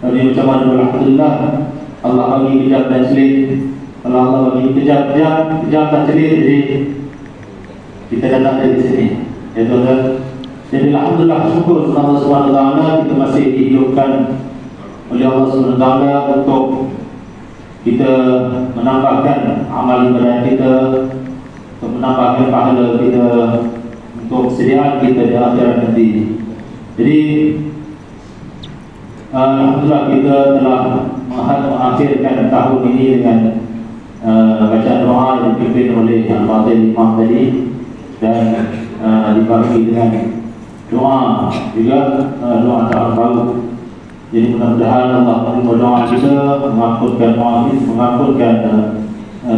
Tapi macam mana alhamdulillah, Allah bagi kejap dan celik. Kalau Allah bagi kejap dan celik, jadi kita datang dari sini, ya tuan-tuan. Jadi alhamdulillah, syukur kepada Allah Subhanahu Wa Taala, kita masih dihidupkan oleh Allah Subhanahu Wa Taala untuk kita menambahkan amal ibadah kita, untuk menambahkan pahala kita, untuk kesediaan kita di akhirat nanti. Jadi alhamdulillah kita telah mengakhirkan tahun ini dengan bacaan doa yang dipimpin oleh Al-Fadhil Imam tadi, dan dibagi dengan doa juga, doa tahun baru. Jadi mudah-mudahan Allah menerima doa kita, mengampunkan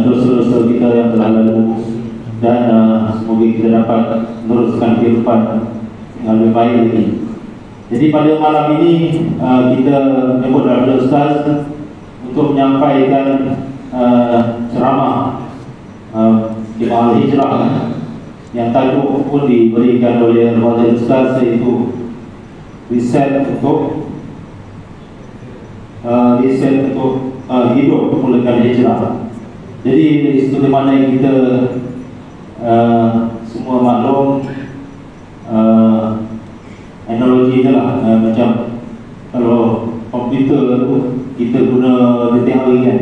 dosa-dosa kita yang telah lalu, dan semoga kita dapat meneruskan kehidupan yang lebih baik lagi. Jadi pada malam ini kita menyebut daripada Ustaz untuk menyampaikan ceramah di Mahal Hijrah yang tajuk pun diberikan oleh Al-Fadhil Ustaz, iaitu riset untuk hidup memulakan hijrah. Jadi seperti mana yang kita semua maklum, analogi je lah, macam kalau komputer tu kita guna setiap hari kan,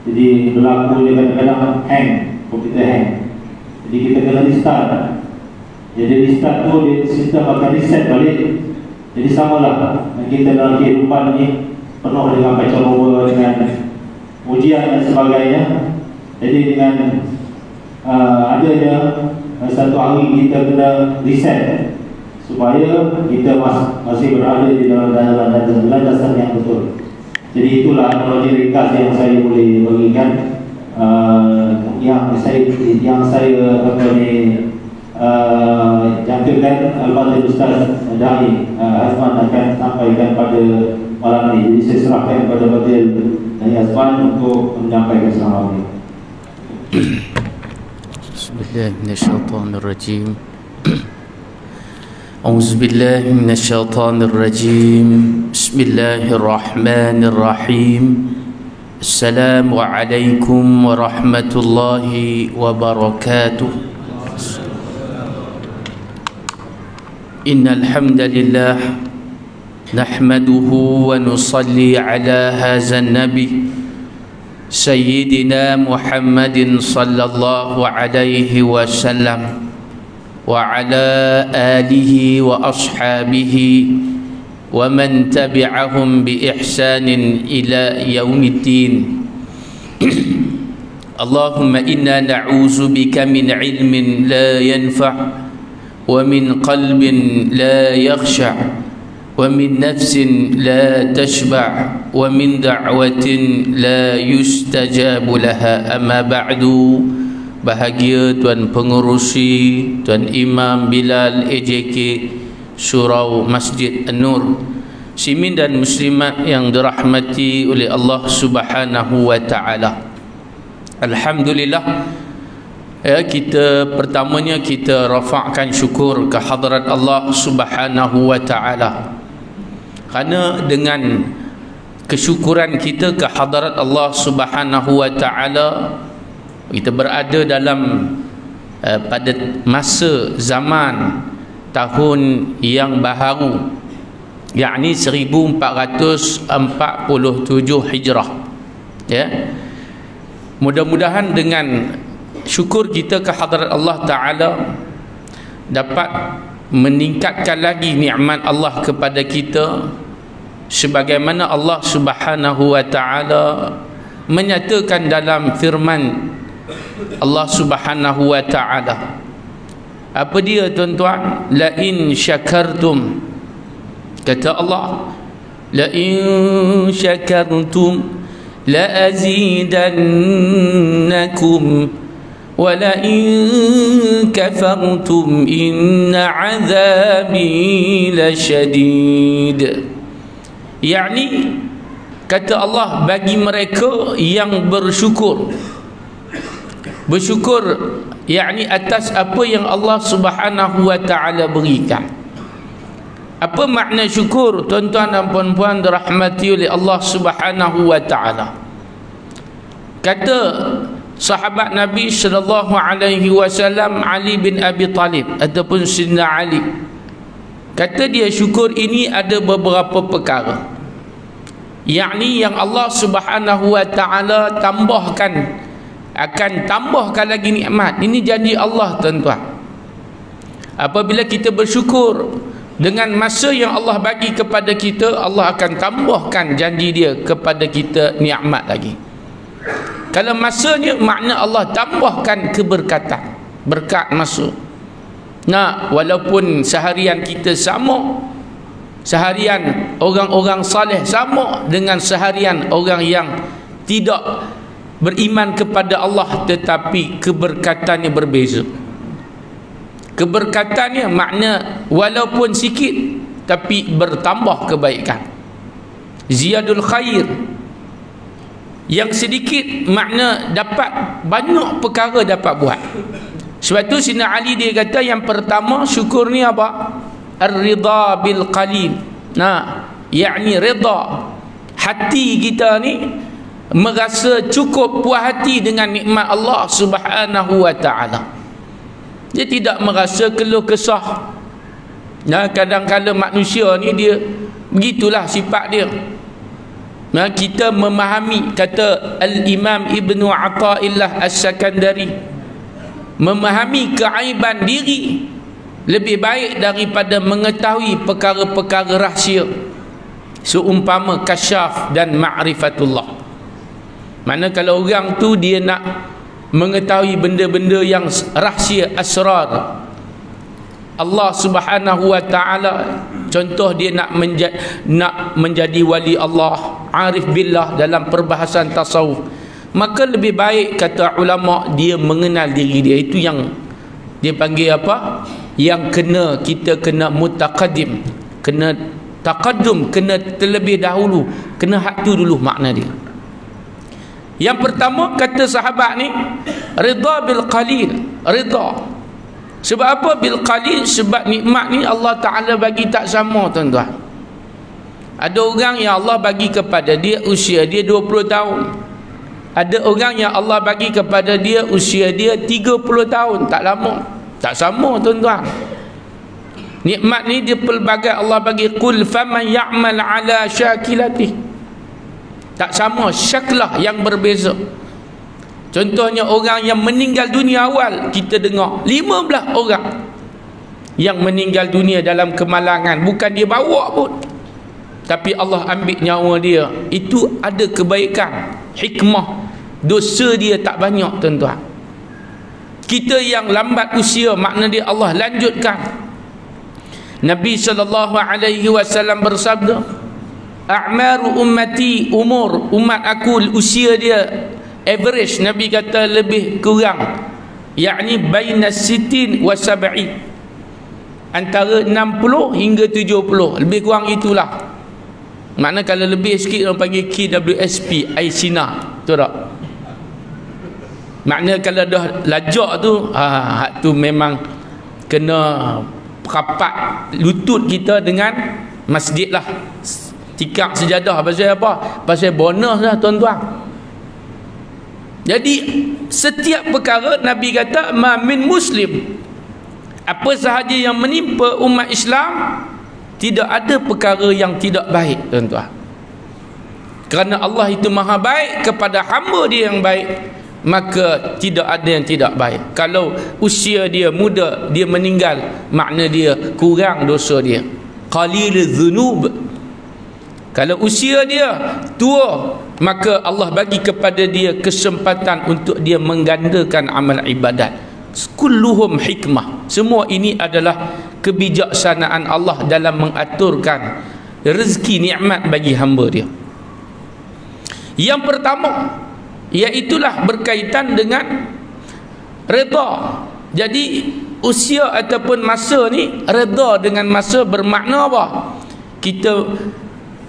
jadi berlaku dia kadang-kadang hang, komputer hang, jadi kita kena restart. Jadi restart tu dia sistem akan reset balik. Jadi samalah kita dalam kehidupan ni, penuh dengan pancaroba, dengan ujian dan sebagainya. Jadi dengan adanya satu hari kita kena reset supaya kita masih berada di dalam landasan yang betul. Jadi itulah analogi ringkas yang saya boleh bagikan, yang saya jangkakan Al-Fadhil Ustaz Da'i Azman akan sampaikan pada malam ini. Jadi saya serahkan kepada Fadhil Da'i Azman untuk menyampaikan selama ini. Bismillahirrahmanirrahim. Auzubillahi minasyaitonir rajim. Bismillahirrahmanirrahim. Assalamualaikum warahmatullahi wabarakatuh. Innal hamdalillah nahmaduhu wa nusalli ala hadzal nabi sayyidina Muhammadin sallallahu alaihi wasallam wa ala alihi wa ashabihi wa man tabi'ahum bi ihsanin ila yaumiddin. Allahumma inna na'udzu bika min ilmin la yanfa' wa min qalbin la yakhsha' wa min nafsin la tashba' wa min da'watin la yustajabu laha. Amma ba'du. Bahagia Tuan Pengerusi, Tuan Imam Bilal AJK Surau Masjid An-Nur, muslimin dan muslimat yang dirahmati oleh Allah Subhanahu wa taala. Alhamdulillah, pertamanya kita rafa'kan syukur ke hadrat Allah Subhanahu wa taala. Kerana dengan kesyukuran kita ke hadrat Allah Subhanahu wa taala, kita berada dalam pada masa zaman tahun yang baharu, yakni 1447 Hijrah, ya. Mudah-mudahan dengan syukur kita ke hadrat Allah Ta'ala dapat meningkatkan lagi nikmat Allah kepada kita, sebagaimana Allah Subhanahu wa taala menyatakan dalam firman Allah Subhanahu wa taala. Apa dia tuan-tuan? La in syakartum, kata Allah, la in syakartum la azidannakum wa la in kafartum inna azabi lasyadid. Yani kata Allah, bagi mereka yang bersyukur, yakni atas apa yang Allah Subhanahu wa taala berikan. Apa makna syukur, tuan-tuan dan puan-puan dirahmati oleh Allah Subhanahu wa taala? Kata sahabat Nabi sallallahu alaihi wasallam Ali bin Abi Talib ataupun Sayyidina Ali, kata dia syukur ini ada beberapa perkara, yakni yang Allah Subhanahu wa taala akan tambahkan lagi nikmat. Ini janji Allah, tuan-tuan. Apabila kita bersyukur dengan masa yang Allah bagi kepada kita, Allah akan tambahkan janji dia kepada kita nikmat lagi. Kalau masanya, makna Allah tambahkan keberkatan, berkat masuk. Nah, walaupun seharian kita sama, seharian orang-orang saleh sama dengan seharian orang yang tidak beriman kepada Allah, tetapi keberkatannya berbeza. Keberkatannya makna walaupun sikit tapi bertambah kebaikan. Ziyadul khair. Yang sedikit makna dapat banyak perkara dapat buat. Sebab tu Sayyidina Ali dia kata yang pertama syukur ni apa? Ar-ridha bil qalil. Nah, yakni rida. Hati kita ni merasa cukup, puas hati dengan nikmat Allah Subhanahu wa taala. Dia tidak merasa keluh kesah. Nah, kadang-kadang manusia ni dia begitulah sifat dia. Nah, kita memahami, kata Al-Imam Ibnu Athaillah As-Sakandari, memahami keaiban diri lebih baik daripada mengetahui perkara-perkara rahsia, seumpama kasyaf dan ma'rifatullah. Mana kalau orang tu dia nak mengetahui benda-benda yang rahsia, asrar Allah Subhanahu wa taala, contoh dia nak menjadi wali Allah, arif billah dalam perbahasan tasawuf, maka lebih baik kata ulama dia mengenal diri dia. Itu yang dia panggil apa? Yang kita kena mutaqaddim, kena taqaddum, kena terlebih dahulu, kena hak tu dulu makna dia. Yang pertama kata sahabat ni, ridha bil qalil. Ridha. Sebab apa bil qalil? Sebab nikmat ni Allah Ta'ala bagi tak sama, tuan-tuan. Ada orang yang Allah bagi kepada dia usia dia 20 tahun. Ada orang yang Allah bagi kepada dia usia dia 30 tahun. Tak lama. Tak sama, tuan-tuan. Nikmat ni dia pelbagai. Allah bagi qul faman ya'mal ala syakilatihi. Tak sama, syaklah yang berbeza. Contohnya orang yang meninggal dunia awal, kita dengar 15 orang yang meninggal dunia dalam kemalangan, bukan dia bawa pun, tapi Allah ambil nyawa dia. Itu ada kebaikan, hikmah. Dosa dia tak banyak, tuan-tuan. Kita yang lambat usia, makna dia Allah lanjutkan. Nabi SAW bersabda, a'maru ummati, umur umat aku, usia dia average, Nabi kata lebih kurang, yakni baina sitin wa sab'in, antara 60 hingga 70, lebih kurang itulah. Makna kalau lebih sikit orang panggil KWSP, Aisina, betul tak? Makna kalau dah lajak tu, hak tu memang kena rapat lutut kita dengan masjid lah. Tikak sejadah. Pasal apa? Pasal bonus lah, tuan-tuan. Jadi setiap perkara Nabi kata ma min muslim, apa sahaja yang menimpa umat Islam, tidak ada perkara yang tidak baik, tuan-tuan. Kerana Allah itu maha baik kepada hamba dia yang baik, maka tidak ada yang tidak baik. Kalau usia dia muda, dia meninggal, makna dia kurang dosa dia, qalilul dzunub. Kalau usia dia tua, maka Allah bagi kepada dia kesempatan untuk dia menggandakan amal ibadat. Kulluhum hikmah. Semua ini adalah kebijaksanaan Allah dalam mengaturkan rezeki nikmat bagi hamba dia. Yang pertama, iaitulah berkaitan dengan redha. Jadi usia ataupun masa ni, redha dengan masa bermakna apa? Kita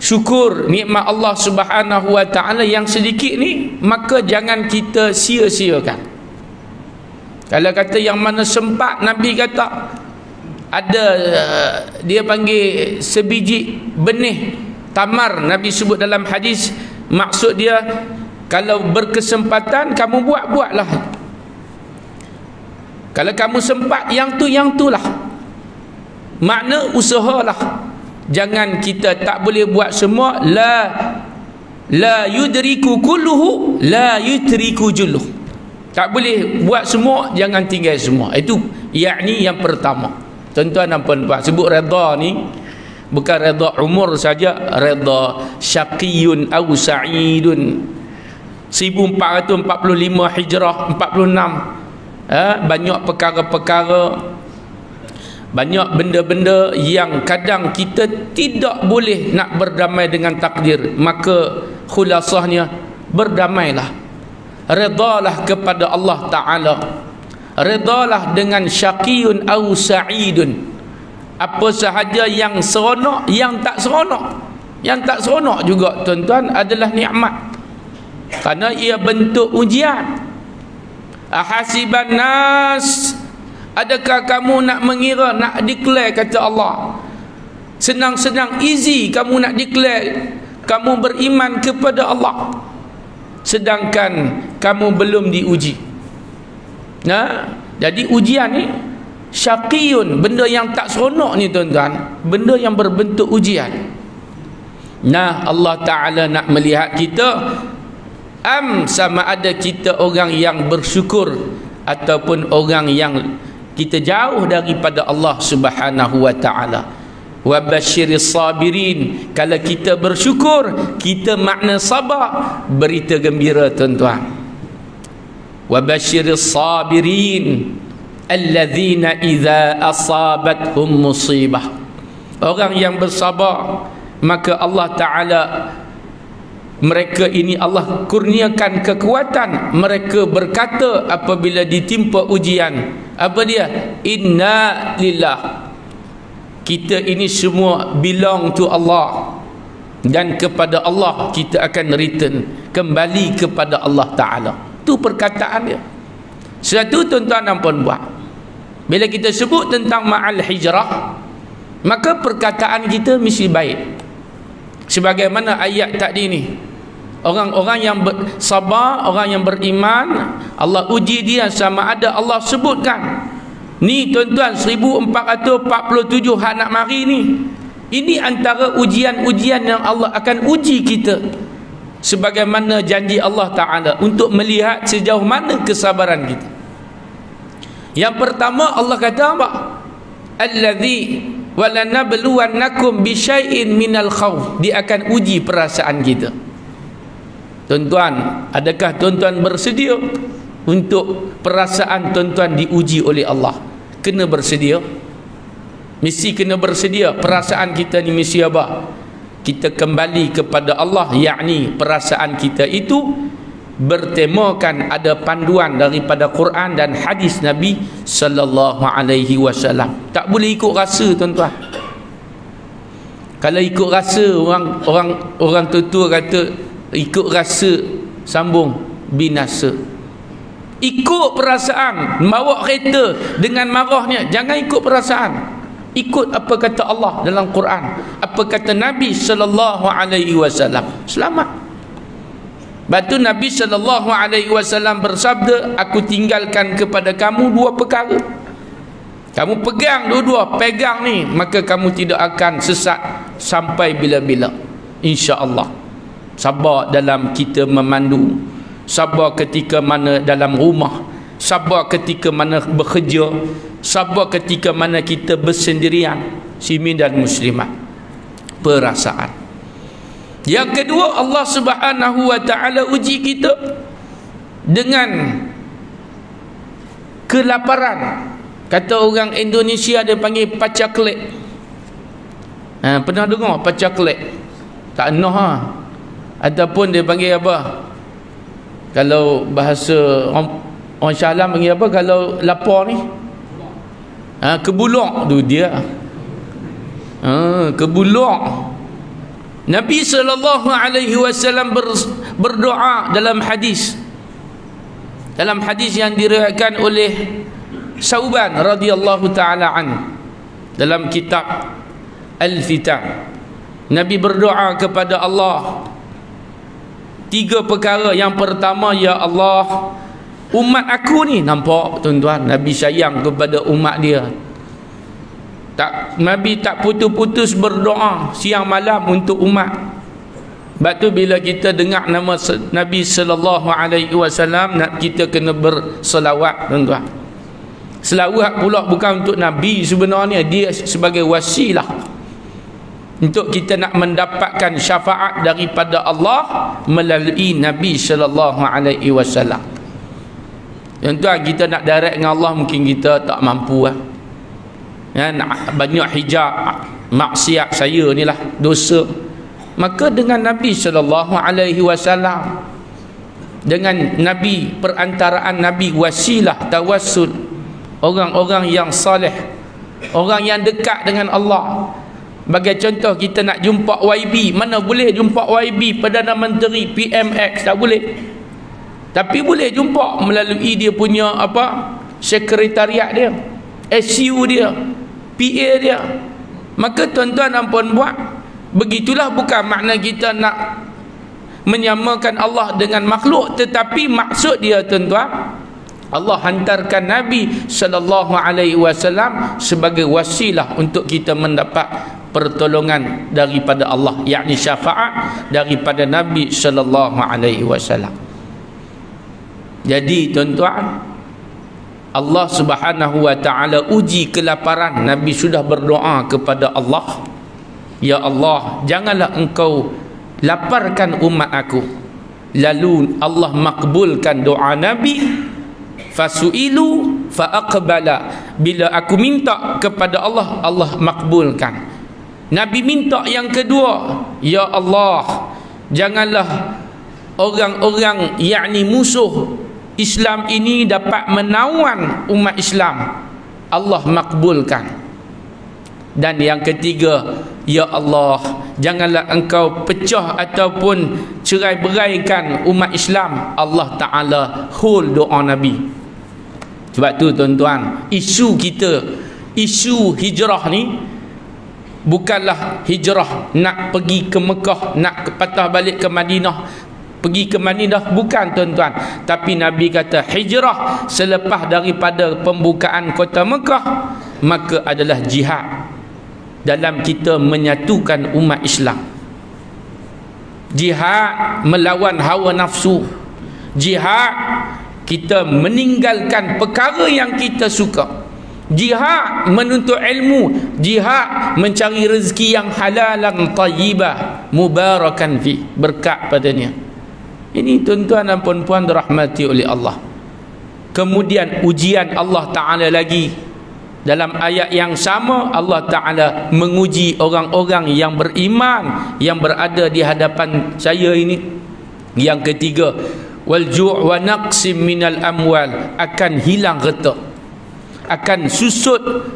syukur nikmat Allah Subhanahu wa taala yang sedikit ni, maka jangan kita sia-siakan. Kalau kata yang mana sempat, Nabi kata ada dia panggil sebiji benih tamar, Nabi sebut dalam hadis, maksud dia kalau berkesempatan kamu buatlah. Kalau kamu sempat yang tu lah. Makna usahalah. Jangan kita tak boleh buat semua. La yudriku kulluhu la yutriku julluh. Tak boleh buat semua, jangan tinggal semua. Itu yakni yang pertama. Tuan-tuan dan puan-puan, sebut redha ni bukan redha umur saja, redha syaqiyun aw sa'idun. 1445 Hijrah 46. Banyak perkara-perkara, banyak benda-benda yang kadang kita tidak boleh nak berdamai dengan takdir. Maka khulasahnya, berdamailah, redalah kepada Allah Ta'ala, redalah dengan syaqiyun aw sa'idun. Apa sahaja yang seronok, yang tak seronok. Yang tak seronok juga tuan-tuan adalah nikmat, kerana ia bentuk ujian. Ahasiban nas, adakah kamu nak mengira, nak declare, kata Allah, senang-senang, easy kamu nak declare kamu beriman kepada Allah, sedangkan kamu belum diuji. Jadi ujian ni syaqiyun, benda yang tak seronok ni tuan-tuan, benda yang berbentuk ujian. Allah Ta'ala nak melihat kita, sama ada kita orang yang bersyukur ataupun orang yang kita jauh daripada Allah Subhanahu wa Ta'ala. Wa basyiris sabirin, kalau kita bersyukur, kita makna sabar, berita gembira tuan-tuan. Wa basyiris sabirin alladzina idza asabathum musibah, orang yang bersabar, maka Allah Ta'ala, mereka ini Allah kurniakan kekuatan. Mereka berkata apabila ditimpa ujian, apa dia? Inna lillah, kita ini semua belong to Allah, dan kepada Allah kita akan return, kembali kepada Allah Ta'ala. Itu perkataan dia. Satu tuan-tuan dan puan-puan, bila kita sebut tentang ma'al hijrah, maka perkataan kita mesti baik. Sebagaimana ayat tadi ni, orang-orang yang sabar, orang yang beriman, Allah uji dia sama ada Allah sebutkan. Ni tuan-tuan 1447 hak nak mari ni. Ini antara ujian-ujian yang Allah akan uji kita. Sebagaimana janji Allah Ta'ala untuk melihat sejauh mana kesabaran kita. Yang pertama Allah kata apa? Allazi walanabluwannakum bisyai'in minal khawf. Dia akan uji perasaan kita. Tuan-tuan, adakah tuan-tuan bersedia untuk perasaan tuan-tuan diuji oleh Allah? Kena bersedia. Mesti kena bersedia. Perasaan kita ni mesti apa? Kita kembali kepada Allah, yakni perasaan kita itu bertemakan ada panduan daripada Quran dan hadis Nabi sallallahu alaihi wasallam. Tak boleh ikut rasa tuan-tuan. Kalau ikut rasa, orang tua kata ikut rasa sambung binasa. Ikut perasaan, bawa kereta dengan marahnya, jangan ikut perasaan. Ikut apa kata Allah dalam Quran, apa kata Nabi sallallahu alaihi wasallam. Selamat. Batu Nabi sallallahu alaihi wasallam bersabda, aku tinggalkan kepada kamu dua perkara. Kamu pegang dua-dua, pegang ni, maka kamu tidak akan sesat sampai bila-bila, insya-Allah. Sabar dalam kita memandu, sabar ketika mana dalam rumah, sabar ketika mana bekerja, sabar ketika mana kita bersendirian, muslimin dan muslimat. Perasaan. Yang kedua, Allah Subhanahu wa Ta'ala uji kita dengan kelaparan. Kata orang Indonesia dia panggil pacaklik. Pernah dengar pacaklik? Tak noh Ataupun dia panggil apa? Kalau bahasa orang Syalam panggil apa kalau lapar ni? Kebulok tu dia. Kebulok. Nabi SAW berdoa dalam hadis. Dalam hadis yang diriwayatkan oleh Sauban radhiyallahu taala an. dalam kitab Al-Fitan, Nabi berdoa kepada Allah 3 perkara. Yang pertama, ya Allah, umat aku ni, nampak tuan-tuan, Nabi sayang kepada umat dia. Nabi tak putus-putus berdoa siang malam untuk umat. Sebab tu bila kita dengar nama Nabi sallallahu alaihi wasallam, kita kena berselawat, tuan-tuan. Selawat pula bukan untuk Nabi sebenarnya, dia sebagai wasilah untuk kita nak mendapatkan syafaat daripada Allah melalui Nabi sallallahu alaihi wasallam. Tuan-tuan, kita nak direct dengan Allah mungkin kita tak mampu lah. Banyak hijab, maksiat saya ni lah, dosa. Maka dengan Nabi sallallahu alaihi wasallam, dengan Nabi, perantaraan Nabi, wasilah, tawassul, orang-orang yang saleh, orang yang dekat dengan Allah. Bagi contoh, kita nak jumpa YB, mana boleh jumpa YB, Perdana Menteri, PMX, tak boleh. Tapi boleh jumpa melalui dia punya sekretariat dia, SU dia, PA dia. Maka tuan-tuan dan puan-puan, begitulah bukan makna kita nak menyamakan Allah dengan makhluk, tetapi maksud dia tuan-tuan, Allah hantarkan Nabi sallallahu alaihi wasallam sebagai wasilah untuk kita mendapat pertolongan daripada Allah, yakni syafaat daripada Nabi sallallahu alaihi wasallam. Jadi tuan-tuan, Allah Subhanahu wa taala uji kelaparan. Nabi sudah berdoa kepada Allah, ya Allah, janganlah engkau laparkan umat aku. Lalu Allah makbulkan doa Nabi, fasu'ilu fa'aqbala. Bila aku minta kepada Allah, Allah makbulkan. Nabi minta yang kedua, ya Allah, janganlah orang-orang yakni musuh Islam ini dapat menawan umat Islam. Allah makbulkan. Dan yang ketiga, ya Allah, janganlah engkau pecah ataupun cerai-beraikan umat Islam. Allah Ta'ala hold doa Nabi. Sebab tu tuan-tuan, isu kita, isu hijrah ni bukanlah hijrah nak pergi ke Mekah, nak patah balik ke Madinah, pergi ke Madinah, bukan tuan-tuan. Tapi Nabi kata hijrah selepas daripada pembukaan kota Mekah, maka adalah jihad dalam kita menyatukan umat Islam. Jihad melawan hawa nafsu. Jihad kita meninggalkan perkara yang kita suka. Jihad menuntut ilmu. Jihad mencari rezeki yang halalan tayyibah mubarakan fi, berkat padanya. Ini tuan-tuan dan puan-puan dirahmati oleh Allah. Kemudian ujian Allah Ta'ala lagi. Dalam ayat yang sama, Allah Ta'ala menguji orang-orang yang beriman, yang berada di hadapan saya ini. Yang ketiga, wal ju' wa naqsim minal amwal, akan hilang retak, akan susut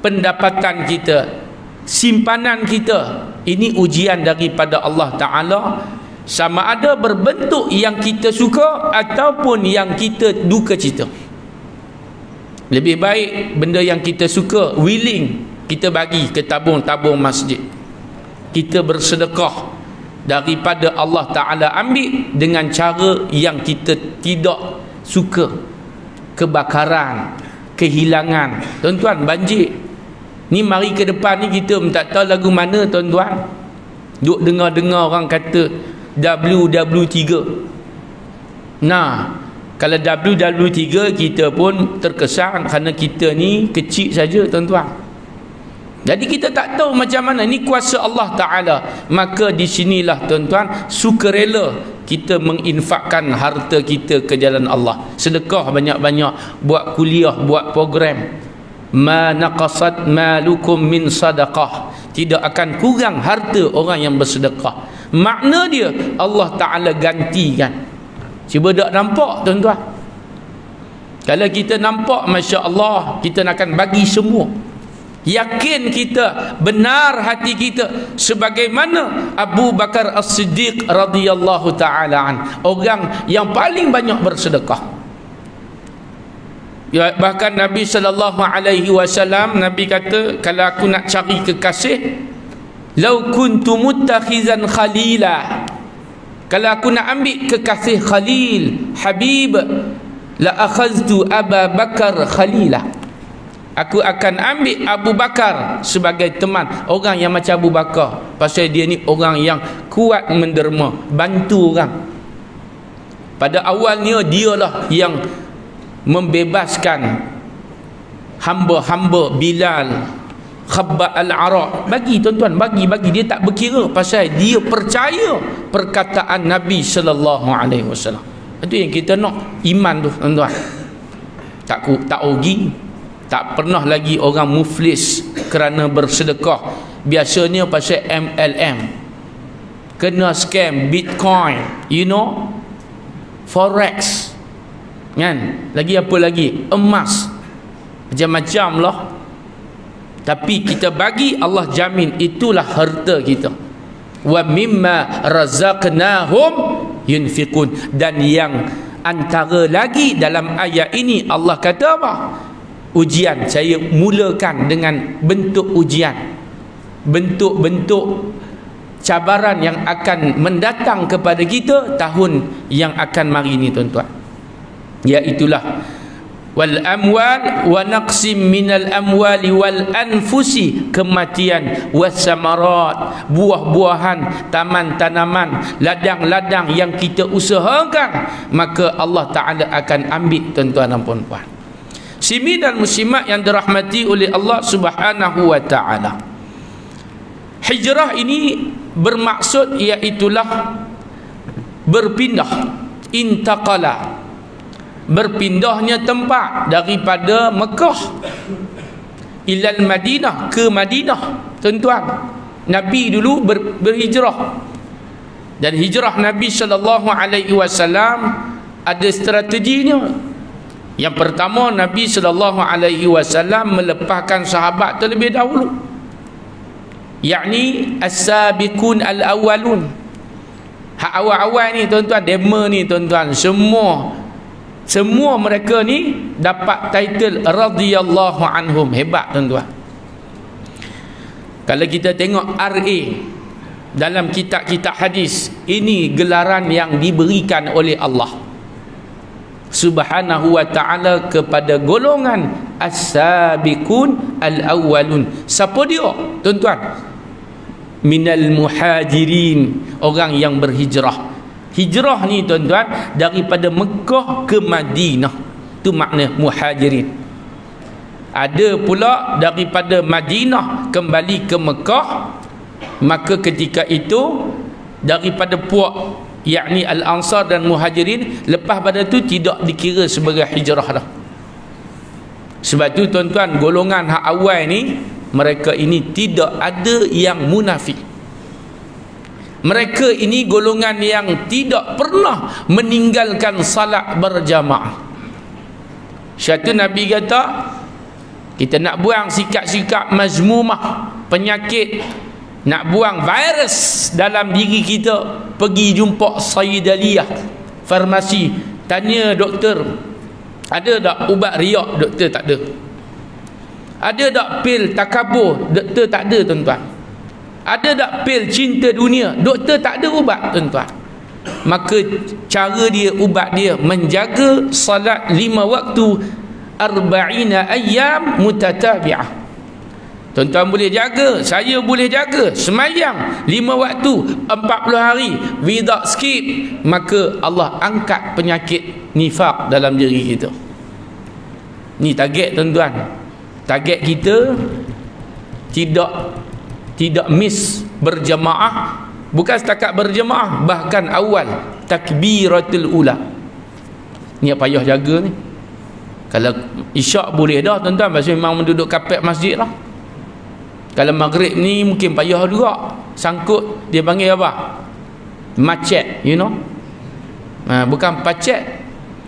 pendapatan kita, simpanan kita. Ini ujian daripada Allah Ta'ala, sama ada berbentuk yang kita suka ataupun yang kita duka cita. Lebih baik benda yang kita suka, willing, kita bagi ke tabung-tabung masjid, kita bersedekah, daripada Allah Ta'ala ambil dengan cara yang kita tidak suka. Kebakaran, kehilangan, tuan-tuan, banjir ni, mari ke depan ni kita tak tahu lagu mana tuan-tuan. Duk dengar-dengar orang kata WW3. Nah, kalau WW3 kita pun terkesan kerana kita ni kecil saja tuan-tuan. Jadi kita tak tahu macam mana, ni kuasa Allah Ta'ala. Maka di sinilah tuan-tuan, sukarela kita menginfakkan harta kita ke jalan Allah. Sedekah banyak-banyak, buat kuliah, buat program. Ma naqasat malukum min sadaqah, tidak akan kurang harta orang yang bersedekah. Makna dia Allah Ta'ala gantikan. Cuba tak nampak tuan-tuan? Kalau kita nampak, Masya Allah, kita akan bagi semua. Yakin kita, benar hati kita, sebagaimana Abu Bakar As-Siddiq radhiyallahu ta'ala an, orang yang paling banyak bersedekah. Ya, bahkan Nabi SAW, Nabi kata, kalau aku nak cari kekasih, lau kuntu muttakhizan khalila, kalau aku nak ambil kekasih khalil, habib, la akhaztu Abu Bakar khalila, aku akan ambil Abu Bakar sebagai teman. Orang yang macam Abu Bakar, pasal dia ni orang yang kuat menderma, bantu orang. Pada awalnya dialah yang membebaskan hamba-hamba Bilal, Khabbab al-Araq. Bagi tuan-tuan, bagi dia tak berkira, pasal dia percaya perkataan Nabi sallallahu alaihi wasallam. Itu yang kita nak, iman tu tuan-tuan. Tak rugi, tak pernah lagi orang muflis kerana bersedekah. Biasanya pasal MLM, kena scam, Bitcoin, you know, Forex, kan? Lagi apa lagi? Emas, macam-macam lah. Tapi kita bagi, Allah jamin itulah harta kita. Wa mimma razaqnahum yunfiqun. Dan yang antara lagi dalam ayat ini Allah kata apa? Ujian. Saya mulakan dengan bentuk ujian, bentuk-bentuk cabaran yang akan mendatang kepada kita tahun yang akan mari ni tuan-tuan. Iaitulah wal amwal wa naqsim minal amwali wal anfusi, kematian, was samarat, buah-buahan, taman tanaman, ladang-ladang yang kita usahakan, maka Allah Ta'ala akan ambil tuan-tuan dan puan-puan. Muslimin dan muslimat yang dirahmati oleh Allah Subhanahu wa Ta'ala, hijrah ini bermaksud iaitulah berpindah, intaqala, berpindahnya tempat daripada Mekah ilal Madinah, ke Madinah tuan-tuan. Nabi dulu berhijrah, dan hijrah Nabi sallallahu alaihi wasallam ada strateginya. Yang pertama, Nabi sallallahu alaihi wasallam melepaskan sahabat terlebih dahulu, yakni as-sabiqun al-awwalun. Hak awal-awal ni tuan-tuan, dema ni tuan-tuan, semua mereka ni dapat title radhiyallahu anhum. Hebat tuan-tuan. Kalau kita tengok RA dalam kitab-kitab hadis, ini gelaran yang diberikan oleh Allah Subhanahu wa ta'ala kepada golongan as-sabiqun al-awwalun. Siapa dia tuan-tuan? Minal muhajirin, orang yang berhijrah. Hijrah ni tuan-tuan daripada Mekah ke Madinah, tu makna muhajirin. Ada pula daripada Madinah kembali ke Mekah, maka ketika itu daripada puak, yakni al-ansar dan muhajirin, lepas pada tu tidak dikira sebagai hijrah dah. Sebab tu tuan-tuan, golongan hak awal ni, mereka ini tidak ada yang munafik. Mereka ini golongan yang tidak pernah meninggalkan salat berjamaah. Syaitu Nabi kata, kita nak buang sikap-sikap mazmumah, penyakit, nak buang virus dalam diri kita, pergi jumpa Sayyidaliyah, farmasi, tanya doktor, ada tak ubat riak? Doktor tak ada. Ada tak pil takabur? Doktor tak ada tuan-tuan. Ada tak pil cinta dunia? Doktor tak ada ubat tuan-tuan. Maka cara dia, ubat dia, menjaga salat 5 waktu 40 ayyam mutatabi'ah. Tuan-tuan boleh jaga, saya boleh jaga, semayang 5 waktu 40 hari without skip, maka Allah angkat penyakit nifaq dalam diri kita. Ni target tuan-tuan. Target kita tidak miss berjamaah, bukan setakat berjamaah, bahkan awal takbiratul ula. Ni payah jaga ni. Kalau isyak boleh dah tuan-tuan, pasal memang menduduk kapet masjid lah. Kalau maghrib ni mungkin payah juga, sangkut, dia panggil apa? Macet, you know. Bukan pacet,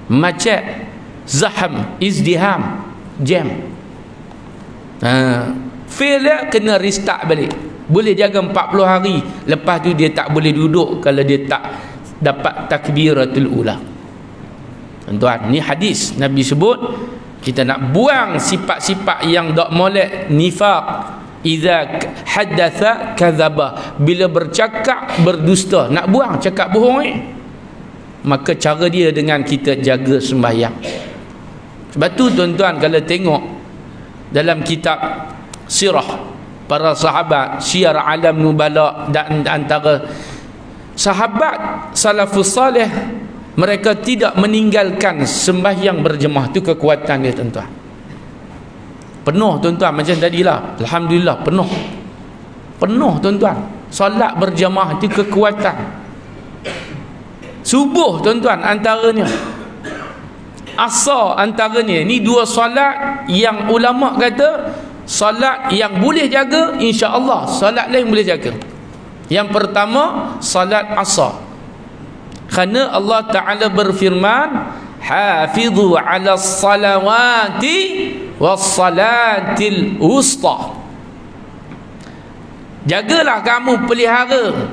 macet, zaham, izdiham, jam. Fail dia, kena restart balik. Boleh jaga 40 hari, lepas tu dia tak boleh duduk kalau dia tak dapat takbiratul ula. Tuan-tuan, ni hadis Nabi sebut Kita nak buang sifat-sifat yang tak molek, nifaq. Idza haddatha kadzaba, bila bercakap berdusta, nak buang cakap bohong maka cara dia dengan kita jaga sembahyang. Sebab tu tuan-tuan, kalau tengok dalam kitab sirah para sahabat, Syiar Alam Nubala, dan antara sahabat salafus salih, mereka tidak meninggalkan sembahyang berjemaah. Tu kekuatan dia tuan-tuan. Penuh tuan-tuan, macam tadilah, alhamdulillah penuh tuan-tuan. Solat berjemaah itu kekuatan. Subuh tuan-tuan antaranya, asar antaranya. Ni dua solat yang ulama kata solat yang boleh jaga, insya-Allah solat lain boleh jaga. Yang pertama solat asar, kerana Allah Ta'ala berfirman, hafizu ala salawati wassalatil wusta. Jagalah kamu, pelihara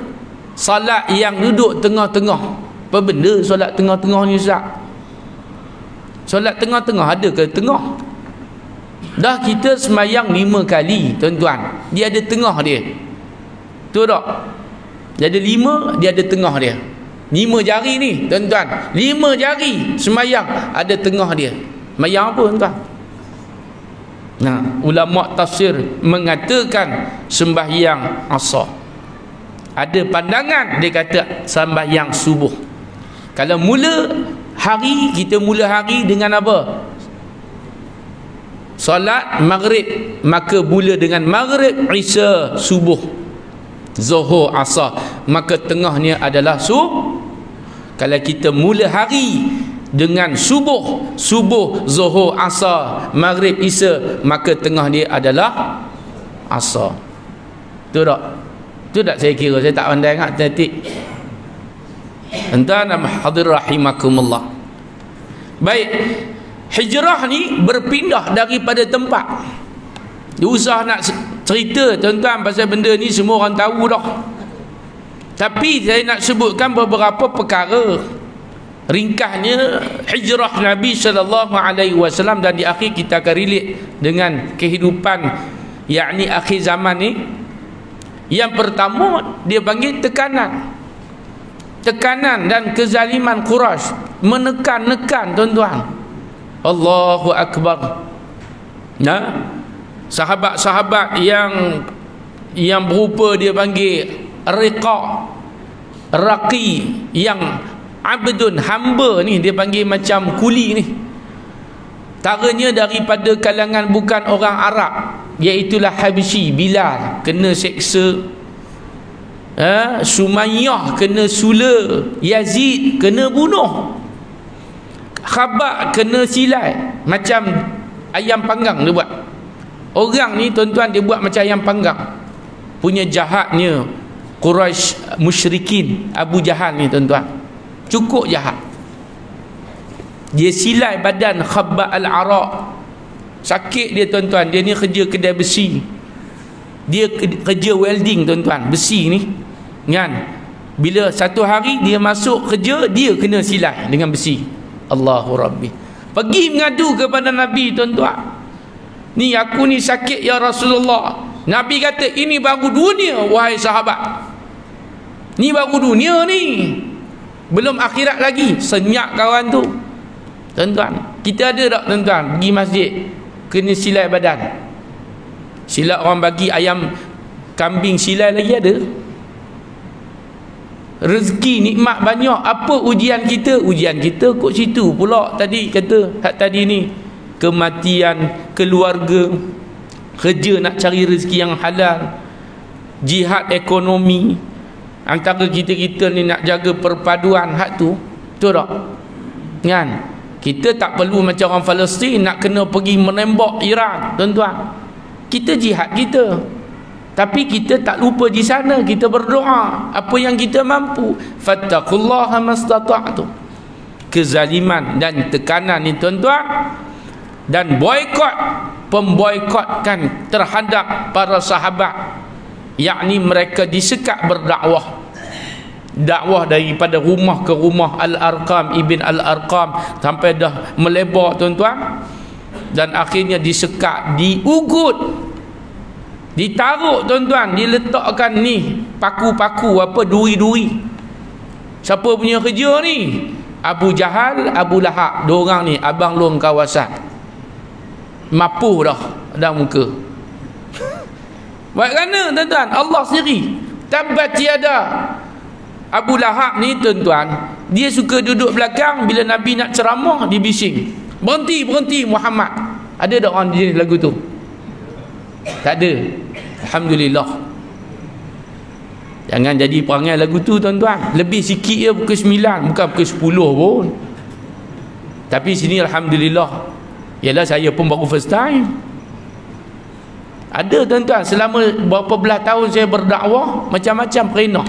salat yang duduk tengah-tengah. Apa benda solat tengah-tengah ni Ustaz? Solat tengah-tengah ada ke tengah? Dah kita semayang 5 kali tuan-tuan, dia ada tengah dia. Tu tak? Dia ada 5, dia ada tengah dia. 5 jari ni tuan-tuan, 5 jari semayang ada tengah dia. Semayang apa tuan-tuan? Nah, ulama tafsir mengatakan sembahyang asar. Ada pandangan dia kata sembahyang subuh. Kalau mula hari, kita mula hari dengan apa? Solat maghrib, maka mula dengan maghrib, isya, subuh, zuhur, asar, maka tengahnya adalah Kalau kita mula hari dengan subuh, zuhur, asar, maghrib, isya, maka tengah dia adalah asar. Tu tak? Tu tak saya kira, saya tak pandai sangat tetik. Tuan-tuan hadir rahimakumullah. Baik, hijrah ni berpindah daripada tempat. Dia usah nak cerita tuan-tuan pasal benda ni, semua orang tahu dah. Tapi saya nak sebutkan beberapa perkara. Ringkasnya hijrah Nabi SAW, dan di akhir kita akan relate dengan kehidupan yakni akhir zaman ni. Yang pertama dia panggil tekanan dan kezaliman Quraisy, menekan tuan-tuan. Allahu Akbar. Nah, sahabat-sahabat yang berupa dia panggil raqi, yang abdun, hamba ni, dia panggil macam kuli ni. Taranya daripada kalangan bukan orang Arab, iaitulah Habsyi, Bilal kena seksa, Sumayyah kena sula, Yazid kena bunuh, Khabab kena silai, macam ayam panggang dia buat. Orang ni tuan-tuan, dia buat macam ayam panggang. Punya jahatnya Quraisy musyrikin, Abu Jahal ni tuan-tuan, cukup jahat. Dia silai badan Khabbab al-Araq, sakit dia tuan-tuan. Dia ni kerja kedai besi, dia kerja welding tuan-tuan, besi ni kan. Bila satu hari dia masuk kerja, dia kena silai dengan besi. Allahu Rabbi. Pergi mengadu kepada Nabi tuan-tuan, ni aku ni sakit ya Rasulullah. Nabi kata, ini baru dunia wahai sahabat, ni baru dunia ni, belum akhirat lagi. Senyap kawan tu tuan-tuan. Kita ada tak tuan-tuan pergi masjid kena silai badan? Silap orang bagi ayam kambing silai lagi ada. Rezeki nikmat banyak. Apa ujian kita? Ujian kita kot situ pula. Tadi kata hak tadi ni, kematian, keluarga, kerja nak cari rezeki yang halal, jihad ekonomi antara kita ni, nak jaga perpaduan hak tu. Betul tak? Kan? Kita tak perlu macam orang Palestin nak kena pergi menembak Iran tuan-tuan. Kita jihad kita, tapi kita tak lupa di sana kita berdoa apa yang kita mampu. Fattaqullaha mastata'tum. Kezaliman dan tekanan ni tuan-tuan, dan boikot, pemboikotkan terhadap para sahabat, yakni mereka disekat berdakwah. Dakwah daripada rumah ke rumah Al-Arqam ibn Al-Arqam sampai dah melebar tuan-tuan. dan akhirnya disekat, diugut, ditaruh tuan-tuan, diletakkan ni paku-paku apa, duri-duri. Siapa punya kerja ni? Abu Jahal, Abu Lahab, dua orang ni abang long kawasan. Mapuh dah dah muka. Baik kerana tuan-tuan, Allah sendiri tabat tiada. Abu Lahab ni tuan-tuan, dia suka duduk belakang bila Nabi nak ceramah, dia bising, berhenti Muhammad. Ada tak orang jenis lagu tu? Tak ada. Alhamdulillah. Jangan jadi perangai lagu tu tuan-tuan. Lebih sikit je pukul 9, bukan pukul 10 pun. Tapi sini alhamdulillah, ialah saya pun baru first time. Ada tuan-tuan, selama berapa belas tahun saya berdakwah, macam-macam perintah.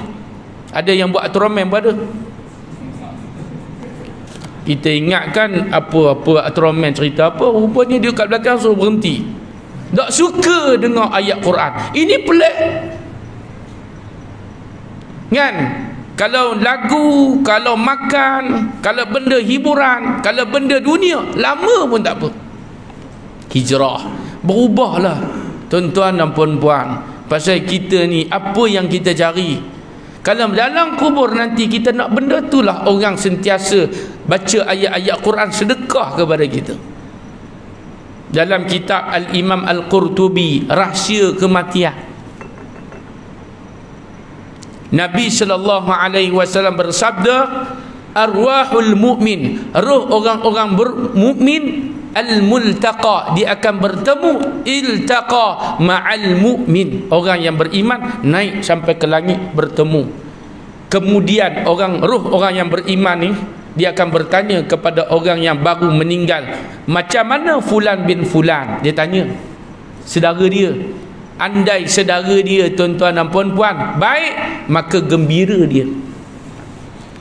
Ada yang buat atromen pun ada. Kita ingatkan apa atromen cerita apa, rupanya dia kat belakang suruh berhenti. Tak suka dengar ayat Quran. Ini pelik kan? Kalau lagu, kalau makan, kalau benda hiburan, kalau benda dunia, lama pun tak apa. Hijrah, berubahlah tuan-tuan dan puan-puan. Pasal kita ni, apa yang kita cari? Kalau dalam kubur nanti kita nak benda, itulah orang sentiasa baca ayat-ayat Quran, sedekah kepada kita. Dalam kitab Al-Imam Al-Qurtubi, Rahsia Kematian, Nabi SAW bersabda, arwahul mu'min, roh orang-orang bermukmin, al-multaqa, dia akan bertemu, iltaqa ma'al mu'min, orang yang beriman naik sampai ke langit bertemu. Kemudian roh orang yang beriman ni, dia akan bertanya kepada orang yang baru meninggal, macam mana fulan bin fulan. Dia tanya saudara dia. Andai saudara dia tuan-tuan dan puan-puan baik, maka gembira dia.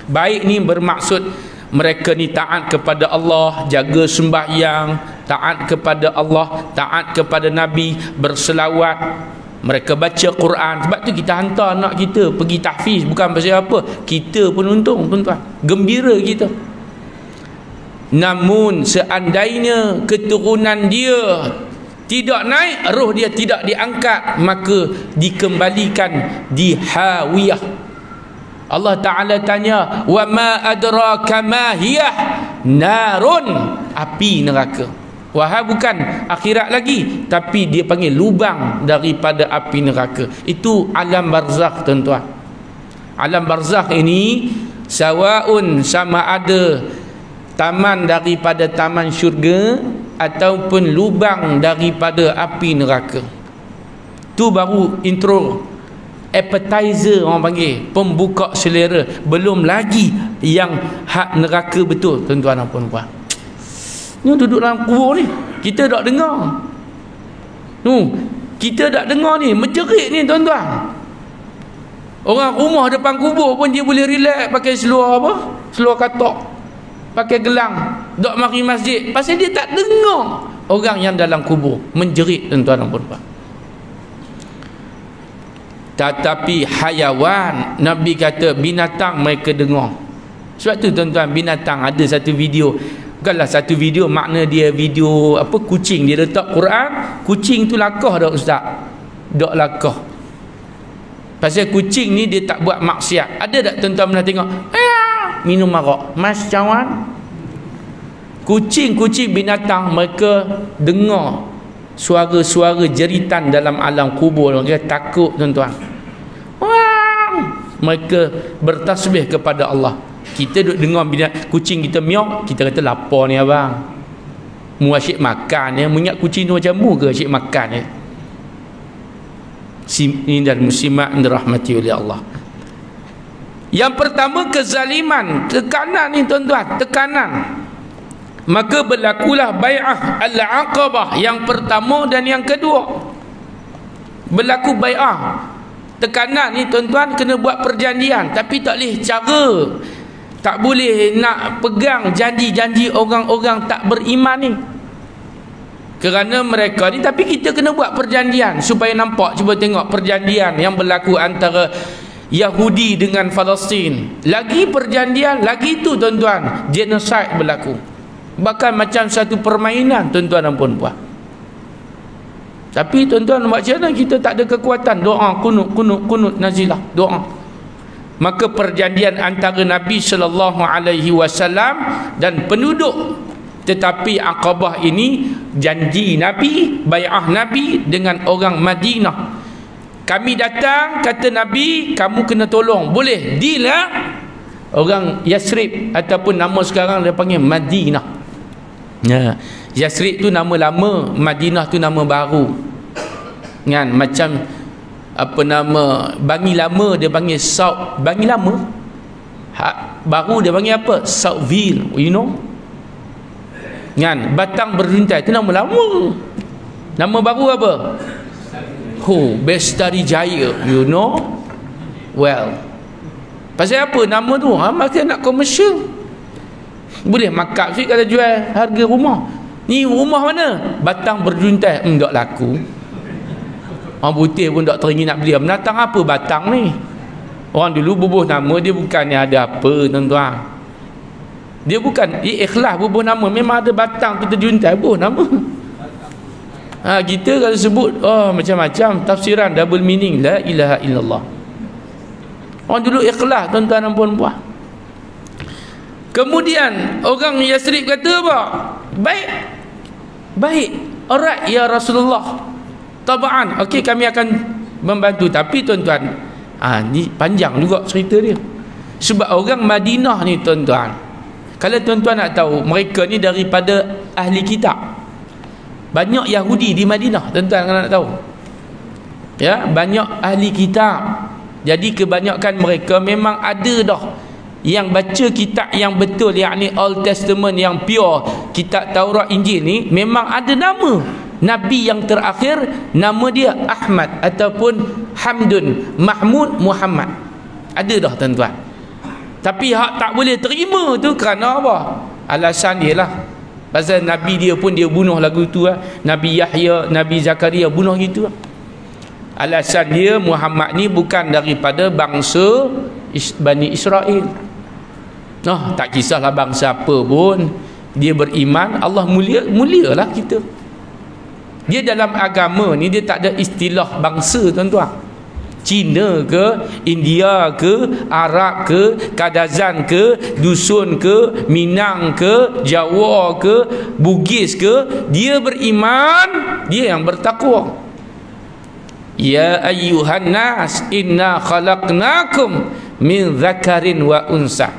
Baik ni bermaksud mereka ni taat kepada Allah, jaga sembahyang, taat kepada Allah, taat kepada Nabi, berselawat, mereka baca Quran. Sebab tu kita hantar anak kita pergi tahfiz, bukan pasal apa, kita pun untung tuan-tuan, gembira kita. Namun seandainya keturunan dia tidak naik, roh dia tidak diangkat, maka dikembalikan di hawiyah. Allah Ta'ala tanya, wa ma adraka ma hiyah, narun, api neraka. Wahai bukan akhirat lagi, tapi dia panggil lubang daripada api neraka. Itu alam barzakh tuan-tuan. Alam barzakh ini sawaun, sama ada taman daripada taman syurga ataupun lubang daripada api neraka. Tu baru intro, appetizer orang panggil, pembuka selera. Belum lagi yang hak neraka betul tuan-tuan dan puan-puan. Ni duduk dalam kubur ni, kita tak dengar. Kita tak dengar ni, menjerit ni tuan-tuan. Orang rumah depan kubur pun dia boleh relax pakai seluar apa? Seluar katok, pakai gelang, dok mari masjid, pasal dia tak dengar orang yang dalam kubur menjerit tuan-tuan dan puan-puan. Tetapi hayawan, Nabi kata binatang mereka dengar. Sebab tu tuan-tuan, binatang ada satu video, bukanlah satu video, makna dia video apa, kucing dia letak Quran, kucing tu lakah dak ustaz? Dak lakah. Pasal kucing ni dia tak buat maksiat. Ada tak tuan-tuan pernah tengok minum arak? Mas cawan, kucing-kucing binatang mereka dengar suara-suara jeritan dalam alam kubur. Mereka takut tuan-tuan. Mereka bertasbih kepada Allah. Kita duduk dengar kucing kita miauk, kita kata lapar ni abang, mu asyik makan ya. Mengingat kucing tu macam mu ke asyik makan ya? Ini dan muslimat dirahmati oleh Allah. Yang pertama, kezaliman, tekanan ni tuan-tuan, tekanan. Maka berlakulah bai'ah al-aqabah yang pertama dan yang kedua. Berlaku bai'ah. Tekanan ni tuan-tuan kena buat perjanjian, tapi tak boleh cara, tak boleh nak pegang janji-janji orang-orang tak beriman ni. Kerana mereka ni, tapi kita kena buat perjanjian supaya nampak. Cuba tengok perjanjian yang berlaku antara Yahudi dengan Palestin. Lagi perjanjian, lagi tu tuan-tuan, genocide berlaku. Bahkan macam satu permainan, tuan-tuan dan puan-puan. Tapi tuan-tuan, macam mana kita tak ada kekuatan? Doa, kunut nazilah, doa. Maka perjanjian antara Nabi SAW dan penduduk, tetapi Aqabah ini janji Nabi, bai'ah Nabi dengan orang Madinah. Kami datang, kata Nabi, kamu kena tolong. Boleh, deal lah. Orang Yasrib ataupun nama sekarang dia panggil Madinah. Ya, Yasrib tu nama lama, Madinah tu nama baru. Kan, macam apa nama Bangi lama dia panggil South Bangi lama. Baru dia panggil apa? Southville, you know. Kan, Batang Berjuntai tu nama lama. Nama baru apa? Bestari Jaya, you know. Well, pasal apa nama tu? Maka nak komersial. Boleh markup sikit kalau jual harga rumah. Ni rumah mana? Batang Berjuntai. Tak laku. Orang putih pun tak teringin nak beli. Menatang apa Batang ni? Orang dulu bubuh nama dia bukannya ada apa, tuan-tuan. Dia bukan ikhlas bubuh nama. Memang ada Batang tu terjuntai bubuh nama. Kita kalau sebut macam-macam tafsiran double meaning, la ilaha illallah. Orang dulu ikhlas, tuan-tuan dan puan-puan. Kemudian orang Yasrib kata apa? Baik, alright ya Rasulullah, tabaan, okey, kami akan membantu. Tapi tuan-tuan, ni panjang juga cerita dia. Sebab orang Madinah ni, tuan-tuan, kalau tuan-tuan nak tahu, mereka ni daripada ahli kitab. Banyak Yahudi di Madinah, tuan-tuan nak tahu. Ya, banyak ahli kitab. Jadi kebanyakan mereka memang ada dah yang baca kitab yang betul, yakni Old Testament yang pure, kitab Taurat Injil ni, memang ada nama Nabi yang terakhir, nama dia Ahmad ataupun Hamdun, Mahmud, Muhammad. Ada dah, tuan-tuan. Tapi hak tak boleh terima tu kerana apa? Alasan dia lah, pasal Nabi dia pun dia bunuh lagu tu lah. Nabi Yahya, Nabi Zakaria bunuh gitu lah. Alasan dia, Muhammad ni bukan daripada bangsa Bani Israel. Tak kisahlah bangsa apa pun, dia beriman, Allah mulialah kita. Dia dalam agama ni dia tak ada istilah bangsa, tuan-tuan. Cina ke, India ke, Arab ke, Kadazan ke, Dusun ke, Minang ke, Jawa ke, Bugis ke, dia beriman, dia yang bertakwa. Ya ayyuhan nas, inna khalaqnakum min dzakarin wa unsa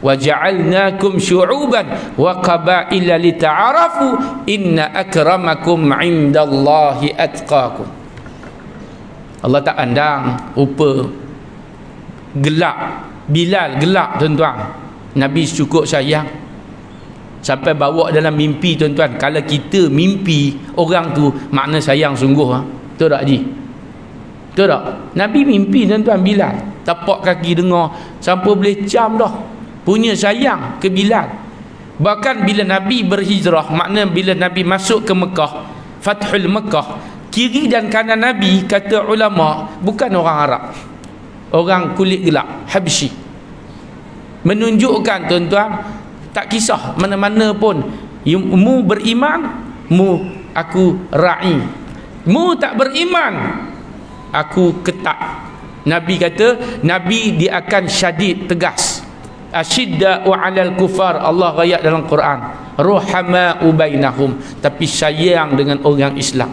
wa ja'alnakum syu'uban wa qabaila lita'arafu inna akramakum 'indallahi atqakum. Allah tak pandang rupa gelap. Bilal gelap, tuan-tuan, Nabi cukup sayang sampai bawa dalam mimpi, tuan-tuan. Kalau kita mimpi orang tu, makna sayang sungguh. Betul tak, Haji? Betul tak? Nabi mimpi, tuan-tuan, Bilal. Tapak kaki dengar sampai boleh jam dah. Punya sayang ke Bilal. Bahkan bila Nabi berhijrah, makna bila Nabi masuk ke Mekah, Fathul Mekah, kiri dan kanan Nabi, kata ulama, bukan orang Arab, orang kulit gelap, Habsyi. Menunjukkan, tuan-tuan, tak kisah mana-mana pun, mu beriman, mu aku ra'i, mu tak beriman, aku ketat. Nabi kata, Nabi dia akan syadid, tegas. Asyidda'u 'alal kufar, Allah ayat dalam Quran, ruhama'u bainahum, tapi sayang dengan orang Islam.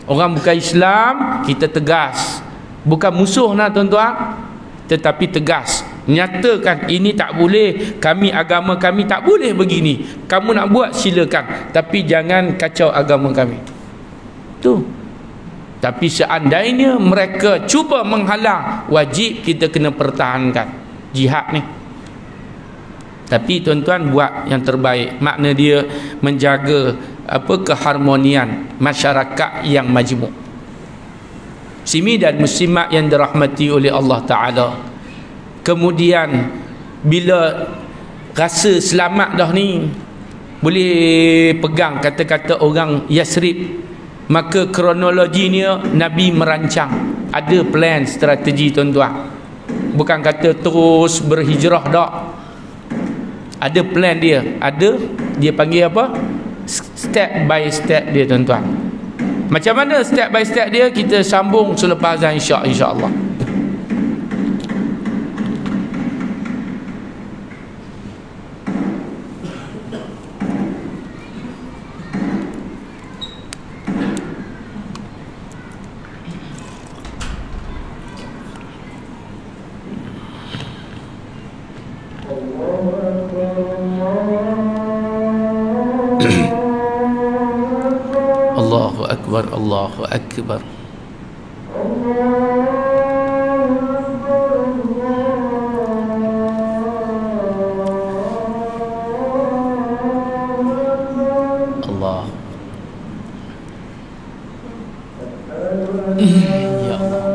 Orang bukan Islam, kita tegas. Bukan musuh nak, tuan-tuan, tetapi tegas. Nyatakan ini tak boleh, kami agama kami tak boleh begini. Kamu nak buat silakan, tapi jangan kacau agama kami. Tu. Tapi seandainya mereka cuba menghalang, wajib kita kena pertahankan jihad ni. Tapi tuan-tuan buat yang terbaik. Makna dia menjaga keharmonian masyarakat yang majmuk. Muslimin dan muslimat yang dirahmati oleh Allah Ta'ala. Kemudian bila rasa selamat dah ni, boleh pegang kata-kata orang Yasrib, maka kronologinya Nabi merancang, ada plan, strategi, tuan-tuan. Bukan kata terus berhijrah dak. Ada plan dia, dia panggil apa, step by step dia, tuan-tuan. Macam mana step by step dia, kita sambung selepas azan insya-Allah. Allahu Akbar, Allahu Akbar. Allah. Ya Allah.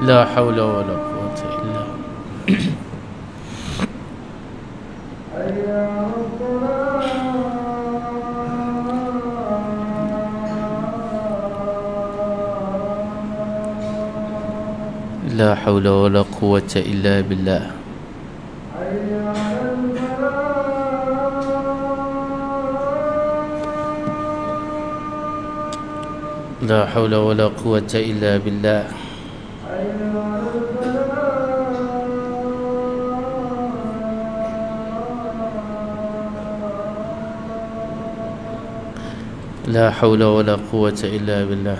La haula wa la quwwata illa La haula wa la quwwata illa billah. La haula wa la quwwata illa billah. La haula wa la quwwata illa billah.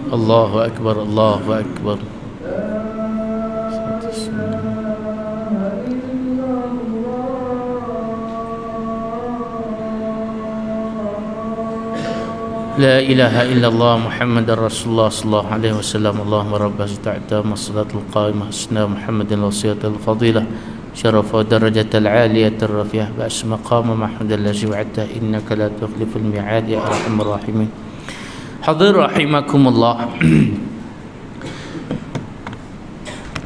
Allahu Akbar, Allahu Akbar. La ilaha illallah Muhammadar Rasulullah sallallahu alaihi wasallam. Allahumma rabb ta'ata masalatul qa'imah asna Muhammadin wasiyatul fadilah syarafa darajatal aliyatir rafi'ah ba'as maqama mahmud allazi wa'ata innaka la tukhliful mi'ad ya arhamar rahimin. Hadir rahimakumullah.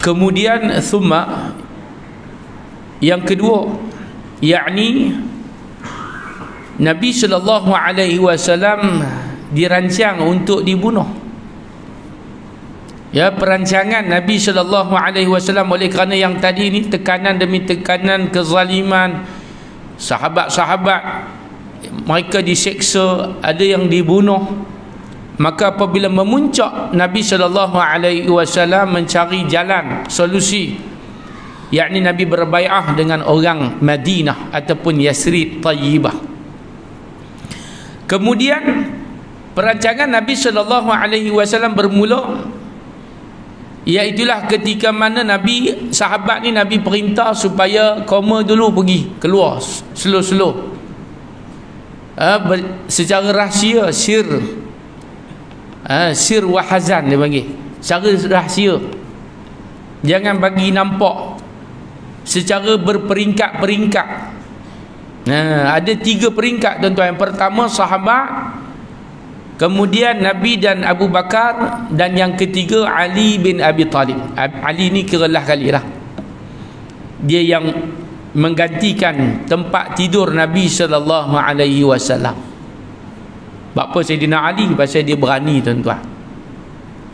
Kemudian thumma yang kedua, yakni Nabi sallallahu alaihi wasallam dirancang untuk dibunuh. Ya, perancangan Nabi sallallahu alaihi wasallam oleh kerana yang tadi ni tekanan demi tekanan, kezaliman, sahabat-sahabat mereka diseksa, ada yang dibunuh. Maka apabila memuncak, Nabi sallallahu alaihi wasallam mencari jalan solusi, yakni Nabi berbai'ah dengan orang Madinah ataupun Yasrib Tayyibah. Kemudian perancangan Nabi sallallahu alaihi wasallam bermula, iaitulah ketika mana Nabi, sahabat ni Nabi perintah supaya koma dulu pergi keluar slow-slow, secara rahsia, sir wahazan dia panggil, secara rahsia, jangan bagi nampak, secara berperingkat-peringkat. Ada 3 peringkat, tuan-tuan. Yang pertama sahabat, kemudian Nabi dan Abu Bakar, dan yang ketiga Ali bin Abi Talib. Ali ni kiralah kali lah, dia yang menggantikan tempat tidur Nabi sallallahu alaihi wasallam. Bapa Sayyidina Ali, pasal dia berani, tuan-tuan.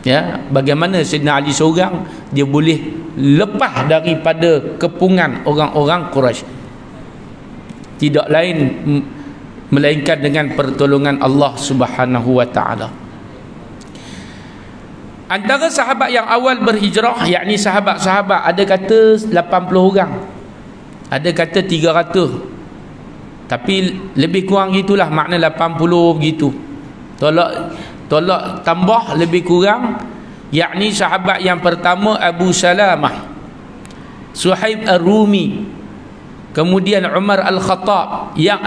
Ya, bagaimana Sayyidina Ali seorang dia boleh lepas daripada kepungan orang-orang Quraisy. Tidak lain melainkan dengan pertolongan Allah Subhanahu wa taala. Antara sahabat yang awal berhijrah, yakni sahabat-sahabat, ada kata 80 orang, ada kata 300, tapi lebih kurang gitulah, makna 80 begitu. Tolak tambah lebih kurang, yakni sahabat yang pertama Abu Salamah, Suhaib Ar-Rumi, kemudian Umar Al-Khattab. Yang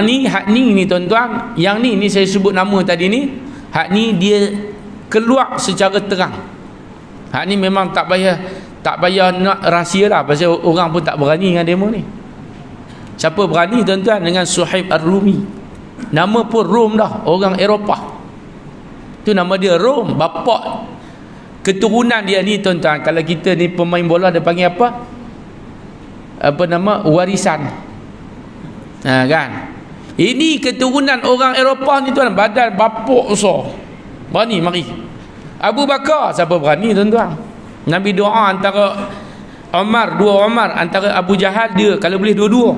ni tuan-tuan, yang ni saya sebut nama tadi ni, hak ni dia keluar secara terang. Hak ni memang tak payah nak rahsia lah, pasal orang pun tak berani dengan demo ni. Siapa berani tuan-tuan dengan Suhaib Ar-Rumi? Nama pun Rom dah, orang Eropah. Tu nama dia Rom. Bapak keturunan dia ni tuan-tuan, kalau kita ni pemain bola dia panggil apa? Apa nama? Warisan. Kan? Ini keturunan orang Eropah ni tuan, badan bapak besar. Berani mari. Abu Bakar, siapa berani tuan-tuan? Nabi doa antara Umar, dua Umar, antara Abu Jahal dia, kalau boleh dua-dua.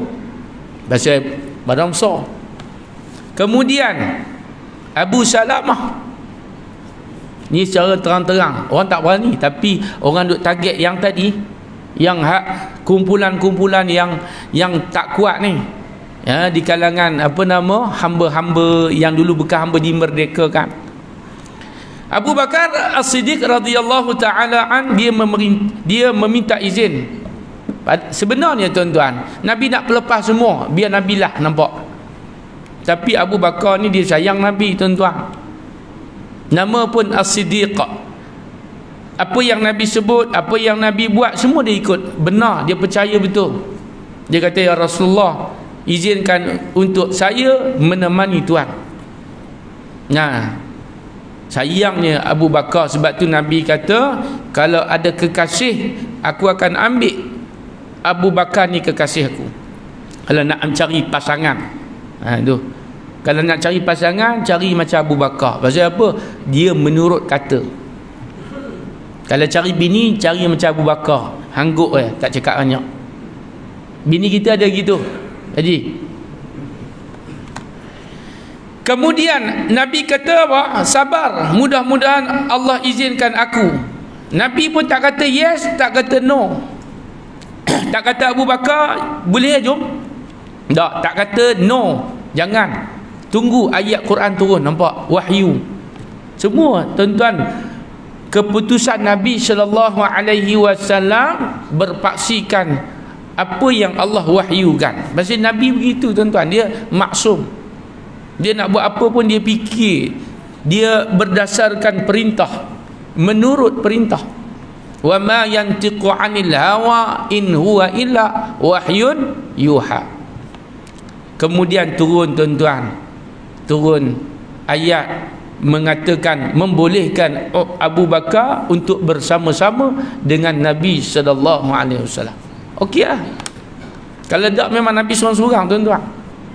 Pasal badan besar. Kemudian Abu Salamah, ni secara terang-terang orang tak berani, tapi orang duk target yang tadi, yang kumpulan-kumpulan yang tak kuat ni, ya, di kalangan apa nama hamba-hamba yang dulu bekas hamba dimerdekakan. Abu Bakar As-Siddiq radhiyallahu taala an, dia meminta izin. Sebenarnya tuan-tuan, Nabi nak pelepas semua, biar Nabi lah nampak. Tapi Abu Bakar ni dia sayang Nabi tuan-tuan. Nama pun As-Siddiq. Apa yang Nabi sebut, apa yang Nabi buat, semua dia ikut. Benar, dia percaya betul. Dia kata, ya Rasulullah, izinkan untuk saya menemani Tuhan. Nah, sayangnya Abu Bakar, sebab tu Nabi kata, kalau ada kekasih, aku akan ambil Abu Bakar ni kekasih aku. Kalau nak mencari pasangan, tu. Kalau nak cari pasangan, cari macam Abu Bakar. Pasal apa? Dia menurut kata. Kalau cari bini, cari macam Abu Bakar. Hangguk tak cakap banyak. Bini kita ada gitu. Jadi, kemudian Nabi kata apa? Sabar, mudah-mudahan Allah izinkan aku. Nabi pun tak kata yes, tak kata no. Tak kata Abu Bakar, boleh jom? Tak kata no, jangan. Tunggu ayat Quran turun, nampak? Wahyu. Semua tuan-tuan, keputusan Nabi sallallahu alaihi wasallam berpaksikan apa yang Allah wahyukan. Pasal Nabi begitu tuan-tuan, dia maksum. Dia nak buat apa pun dia fikir. Dia berdasarkan perintah, menurut perintah. Wa ma yantiqu 'anil hawa in huwa illa wahyun yuha. Kemudian turun tuan-tuan, turun ayat mengatakan, membolehkan Abu Bakar untuk bersama-sama dengan Nabi sallallahu alaihi wasallam. Okey lah. Kalau tak memang Nabi seorang-seorang tuan-tuan.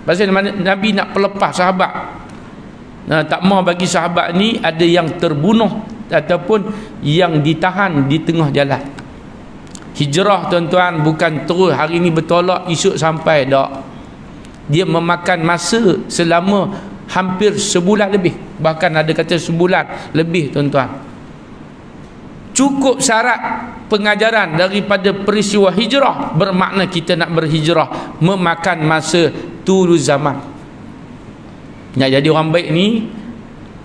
Pasal Nabi nak pelepas sahabat. Tak mau bagi sahabat ni ada yang terbunuh ataupun yang ditahan di tengah jalan. Hijrah tuan-tuan bukan terus hari ni bertolak esok sampai, tak. Dia memakan masa selama hampir sebulan lebih, bahkan ada kata sebulan lebih tuan-tuan. Cukup syarat pengajaran daripada peristiwa hijrah, bermakna kita nak berhijrah memakan masa tulu zaman. Nak jadi orang baik ni,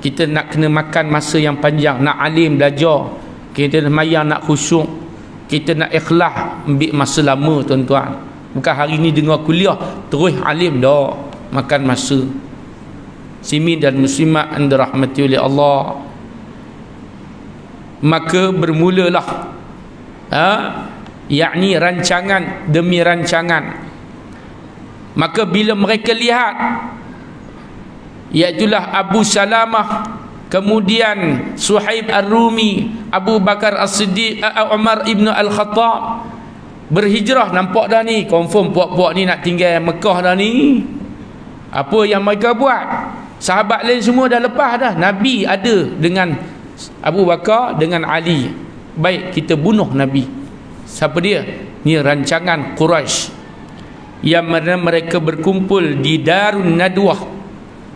kita nak kena makan masa yang panjang. Nak alim belajar, kita semayang nak khusyuk, kita nak ikhlas, ambil masa lama tuan-tuan. Bukan hari ni dengar kuliah terus alim, dah makan masa. Muslimin dan muslimat yang dirahmati oleh Allah, maka bermulalah yakni rancangan demi rancangan. Maka bila mereka lihat, iaitulah Abu Salamah, kemudian Suhaib Ar-Rumi, Abu Bakar As-Siddiq, Umar ibn Al-Khattab berhijrah, nampak dah ni confirm puak-puak ni nak tinggal Mekah dah ni. Apa yang mereka buat? Sahabat lain semua dah lepas dah. Nabi ada dengan Abu Bakar dengan Ali. Baik, kita bunuh Nabi. Siapa dia? Ni rancangan Quraisy, yang mana mereka berkumpul di Darun Nadwah.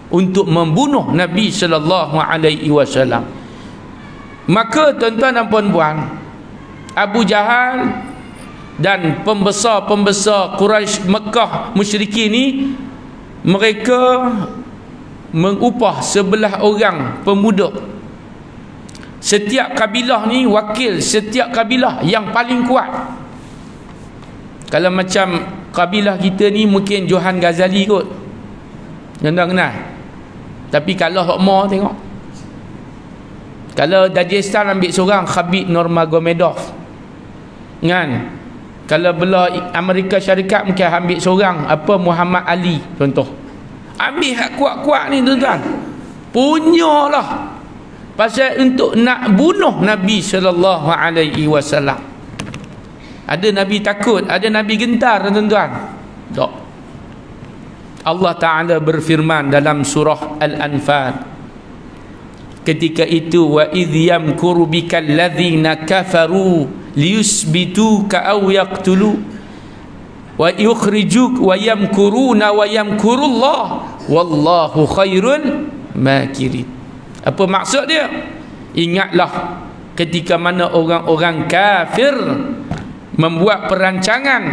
untuk membunuh Nabi sallallahu alaihi wasallam. Maka tuan-tuan dan puan-puan, Abu Jahal dan pembesar-pembesar Quraisy Mekah musyrikin ni, mereka mengupah 11 orang pemuda. Setiap kabilah ni wakil setiap kabilah yang paling kuat. Kalau macam kabilah kita ni mungkin Johan Ghazali kot, tuan-tuan kenal. Tapi kalau Hokmah tengok, kalau Dagestan ambil seorang Khabib Nurmagomedov kan. Kalau belah Amerika Syarikat mungkin ambil seorang Muhammad Ali contoh. Ambil hak kuat-kuat ni tuan-tuan, punyalah pasal untuk nak bunuh Nabi sallallahu alaihi wasallam. Ada Nabi takut, ada Nabi gentar tuan-tuan? Tak. Allah Ta'ala berfirman dalam surah Al-Anfal ketika itu, wa idh yamkuru bikal ladzina kafaru liyusbituka aw yaqtulu wa yukhrijuk wa yamkuruna wa yamkurullah wallahu khairul makirin. Apa maksud dia? Ingatlah ketika mana orang-orang kafir membuat perancangan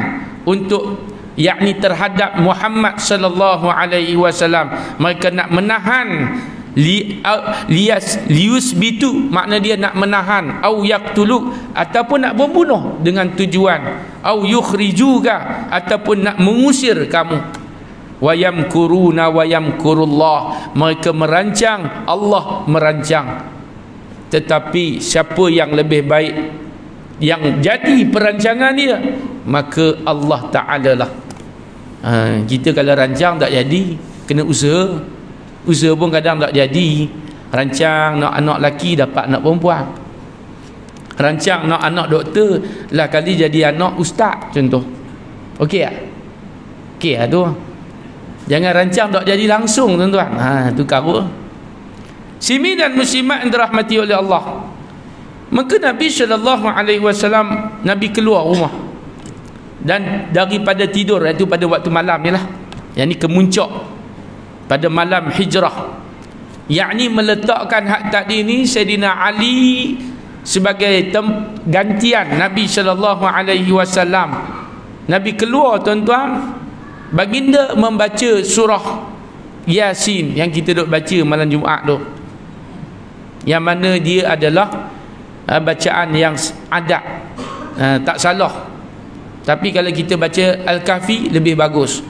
untuk yakni terhadap Muhammad sallallahu alaihi wasallam. Mereka nak menahan liusbitu, makna dia nak menahan, au yaqtulu ataupun nak membunuh dengan tujuan, au yukhrijuka ataupun nak mengusir kamu. Wa yamkuruna wa yamkurullah, mereka merancang, Allah merancang. Tetapi siapa yang lebih baik yang jadi perancangan dia, maka Allah Ta'ala lah. Kita kalau rancang tak jadi, kena usaha. Usaha pun kadang tak jadi. Rancang nak anak lelaki, dapat anak perempuan. Rancang nak anak doktor, lah kali jadi anak ustaz contoh. Okey tak? Okey lah tu. Jangan rancang tak jadi langsung tuan-tuan. Tu kara. Simi dan muslimat yang dirahmati oleh Allah, maka Nabi sallallahu alaihi wasallam, Nabi keluar rumah dan daripada tidur, iaitu pada waktu malam ni lah, yang ni kemuncak pada malam hijrah, yakni meletakkan hak tadi ni Sayyidina Ali sebagai gantian Nabi sallallahu alaihi wasallam. Nabi keluar tuan-tuan, baginda membaca surah Yasin yang kita duk baca malam Jumaat tu, yang mana dia adalah bacaan yang adab, tak salah. Tapi kalau kita baca Al-Kahfi lebih bagus.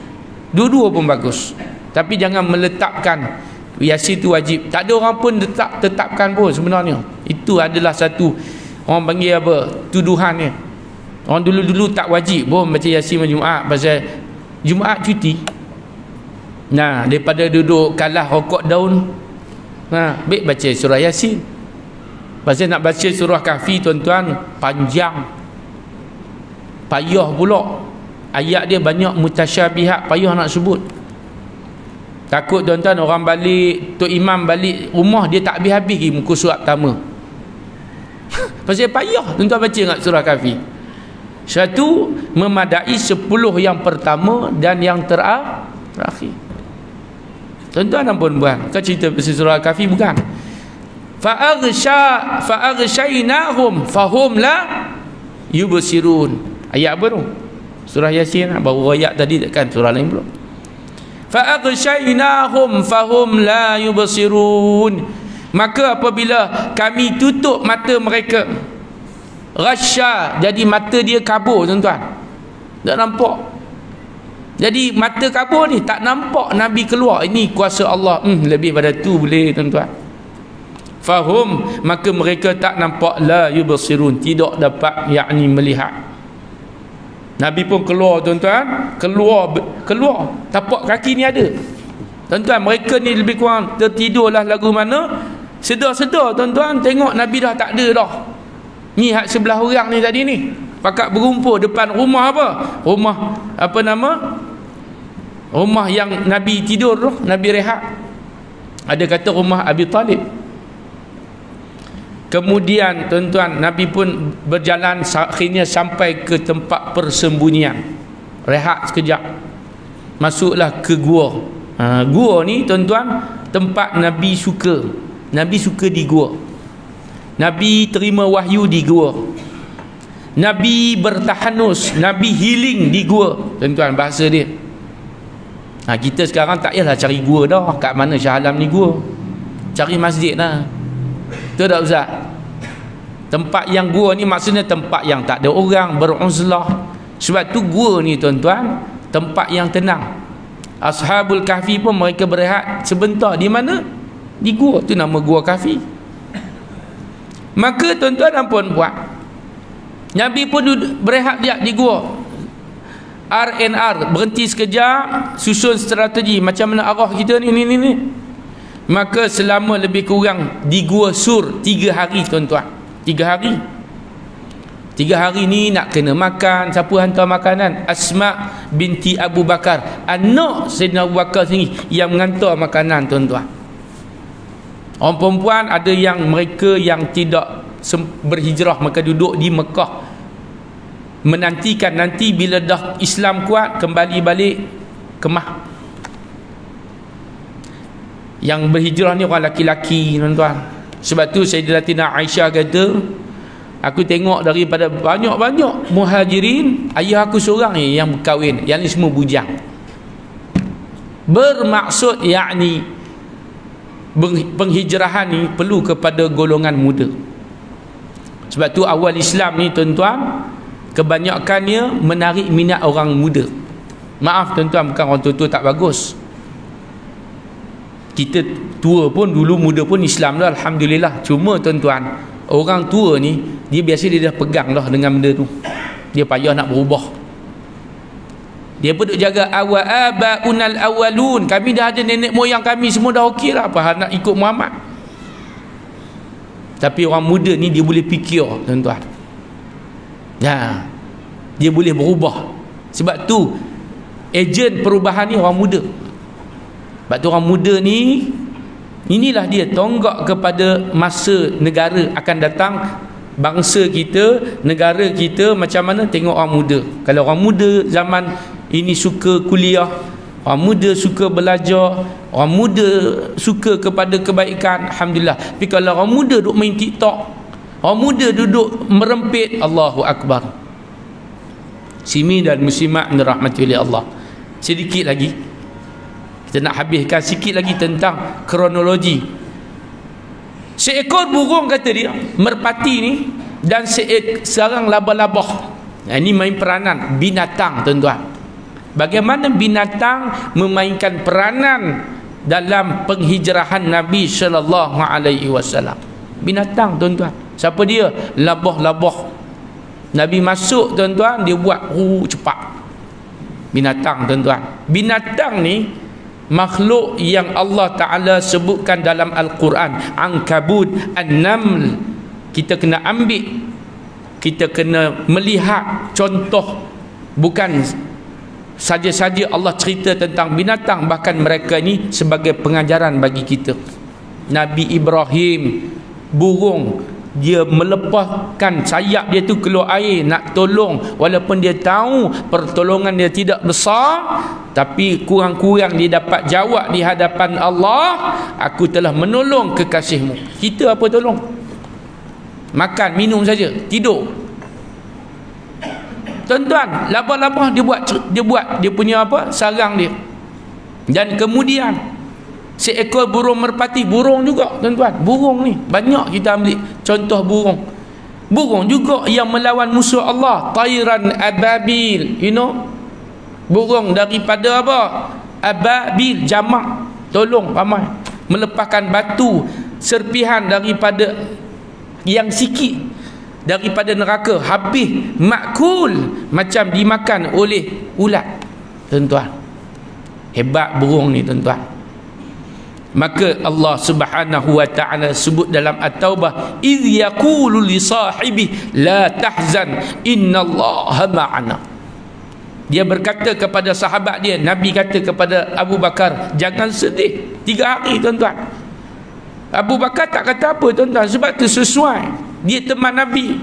Dua-dua pun bagus. Tapi jangan meletakkan Yasin tu wajib. Tak ada orang pun tetapkan pun sebenarnya. Itu adalah satu, orang panggil apa, tuduhan ni. Orang dulu-dulu tak wajib pun baca Yasin Jumaat, pasal Jumaat cuti. Nah, daripada duduk kalah rokok daun, baik baca surah Yasin. Pasal nak baca surah Kahfi tuan-tuan panjang, payah pula. Ayat dia banyak mutasyabihat, payah nak sebut. Takut tuan-tuan orang balik, Tok Imam balik rumah dia tak habis-habis muka surat pertama. Pasal payah tuan-tuan baca kat surah Kahfi. Satu memadai 10 yang pertama dan yang terakhir. Tuan-tuan dan puan-puan, kau cerita pasal surah Kahfi bukan? Fa'aghshaynahum fahum la yubsirun. Ayat apa tu? Surah Yasin, baru ayat tadi kan surah lain pula. Fa'aghshaynahum fahum la yubsirun. Maka apabila kami tutup mata mereka, ghasya, jadi mata dia kabur tuan-tuan, tak nampak. Jadi mata kabur ni, tak nampak Nabi keluar. Ini kuasa Allah. Lebih pada tu boleh tuan-tuan. Fahum, maka mereka tak nampak, la yubsirun, tidak dapat yakni melihat. Nabi pun keluar tuan-tuan, keluar tapak kaki ni ada tuan-tuan. Mereka ni lebih kurang tertidurlah lagu mana, sedar-sedar tuan-tuan tengok Nabi dah tak ada dah. Ni hak sebelah orang ni tadi ni pakat berumpul depan rumah apa? Rumah apa nama? Rumah yang Nabi tidur tu, Nabi rehat. Ada kata rumah Abi Talib. Kemudian tuan-tuan, Nabi pun berjalan akhirnya sampai ke tempat persembunyian. Rehat sekejap. Masuklah ke gua. Gua ni tuan-tuan tempat Nabi suka. Nabi suka di gua. Nabi terima wahyu di gua. Nabi bertahanus, Nabi healing di gua. Tuan-tuan, bahasa dia. Kita sekarang tak payahlah cari gua dah. Kat mana Shah Alam ni gua? Cari masjid lah. Betul tak Ustaz? Tempat yang gua ni maksudnya tempat yang tak ada orang, beruzlah. Sebab tu gua ni tuan-tuan tempat yang tenang. Ashabul Kahfi pun mereka berehat sebentar. Di mana? Di gua. Tu nama gua Kahfi. Maka tuan-tuan dan puan-puan, Nabi pun berehat dia di gua. RNR, berhenti sekejap, susun strategi macam mana arah kita ni. Maka selama lebih kurang di gua Sur 3 hari tuan-tuan. 3 hari. 3 hari ni nak kena makan. Siapa hantar makanan? Asma binti Abu Bakar, anak Sayyidina Abu Bakar sendiri yang mengantar makanan tuan-tuan. Orang perempuan ada yang mereka yang tidak berhijrah, maka duduk di Mekah menantikan nanti bila dah Islam kuat kembali balik Kemah. Yang berhijrah ni orang laki-laki tuan-tuan. Sebab tu Sayyidatina Aisyah kata, aku tengok daripada banyak-banyak muhajirin, ayah aku seorang ni yang berkahwin, yang ni semua bujang. Bermaksud yakni penghijrahan ni perlu kepada golongan muda. Sebab tu awal Islam ni tuan-tuan kebanyakannya menarik minat orang muda. Maaf tuan-tuan, bukan orang tua-tua tak bagus. Kita tua pun dulu, muda pun Islam dah, alhamdulillah. Cuma tuan-tuan, orang tua ni dia biasa dia dah pegang dah dengan benda tu. Dia payah nak berubah. Dia pun duk jaga abaunal awalun. Kami dah ada nenek moyang kami semua dah okey lah, apa nak ikut Muhammad. Tapi orang muda ni dia boleh fikir tuan-tuan. Dia boleh berubah. Sebab tu ejen perubahan ni orang muda. Sebab tu orang muda ni, inilah dia tonggak kepada masa negara akan datang. Bangsa kita, negara kita macam mana, tengok orang muda. Kalau orang muda zaman ini suka kuliah, orang muda suka belajar, orang muda suka kepada kebaikan, alhamdulillah. Tapi kalau orang muda duduk main TikTok, orang muda duduk merempit, Allahu Akbar. Simi dan muslimat dirahmati oleh Allah. Sedikit lagi kita nak habiskan sikit lagi tentang kronologi. Seekor burung kata dia, merpati ni, dan seorang labah-labah. Ini main peranan binatang tuan-tuan. Bagaimana binatang memainkan peranan dalam penghijrahan Nabi sallallahu alaihi wasallam. Binatang tuan-tuan. Siapa dia? Labah-labah. Nabi masuk tuan-tuan, dia buat cepat. Binatang tuan-tuan. Binatang ni makhluk yang Allah Ta'ala sebutkan dalam Al-Quran. Ankabut, An-Naml. Kita kena ambil, kita kena melihat contoh. Bukan saja-saja Allah cerita tentang binatang, bahkan mereka ni sebagai pengajaran bagi kita. Nabi Ibrahim, burung, dia melepaskan sayap dia tu keluar air nak tolong, walaupun dia tahu pertolongan dia tidak besar, tapi kurang-kurang dia dapat jawab di hadapan Allah, aku telah menolong kekasihmu. Kita apa tolong? Makan, minum saja, tidur. Tuan-tuan, labah-labah dia buat dia punya apa? Sarang dia. Dan kemudian seekor burung merpati, burung juga tuan-tuan. Burung ni banyak kita ambil contoh burung. Burung juga yang melawan musuh Allah. Tairan ababil, you know. Burung daripada apa? Ababil, jamak, tolong ramai. Melepaskan batu serpihan daripada yang sikit daripada neraka, habis makul, macam dimakan oleh ulat. Tuan-tuan, hebat burung ni tuan-tuan. Maka Allah Subhanahu wa taala sebut dalam At-Taubah, idh yaqulu li sahibi la tahzan innallaha ma'ana. Dia berkata kepada sahabat dia, Nabi kata kepada Abu Bakar, jangan sedih. 3 hari tuan-tuan. Abu Bakar tak kata apa tuan-tuan, sebab tu sesuai. Dia teman Nabi.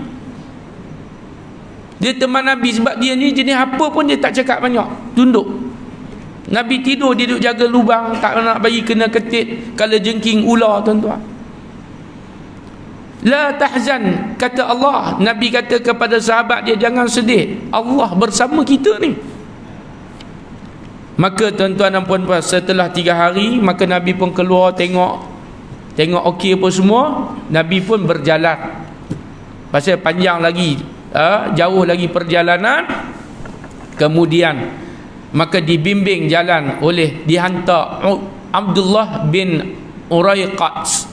Dia teman Nabi, sebab dia ni jenis apa pun dia tak cakap banyak, tunduk. Nabi tidur, dia duduk jaga lubang, tak nak bagi kena ketit kala jengking ular, tuan-tuan. La tahzan, kata Allah. Nabi kata kepada sahabat dia, jangan sedih, Allah bersama kita ni. Maka tuan-tuan dan puan-puan, setelah 3 hari, maka Nabi pun keluar tengok okey apa semua. Nabi pun berjalan. Pasal panjang lagi, jauh lagi perjalanan. Kemudian maka dibimbing jalan oleh, dihantar Abdullah bin Uraiqat.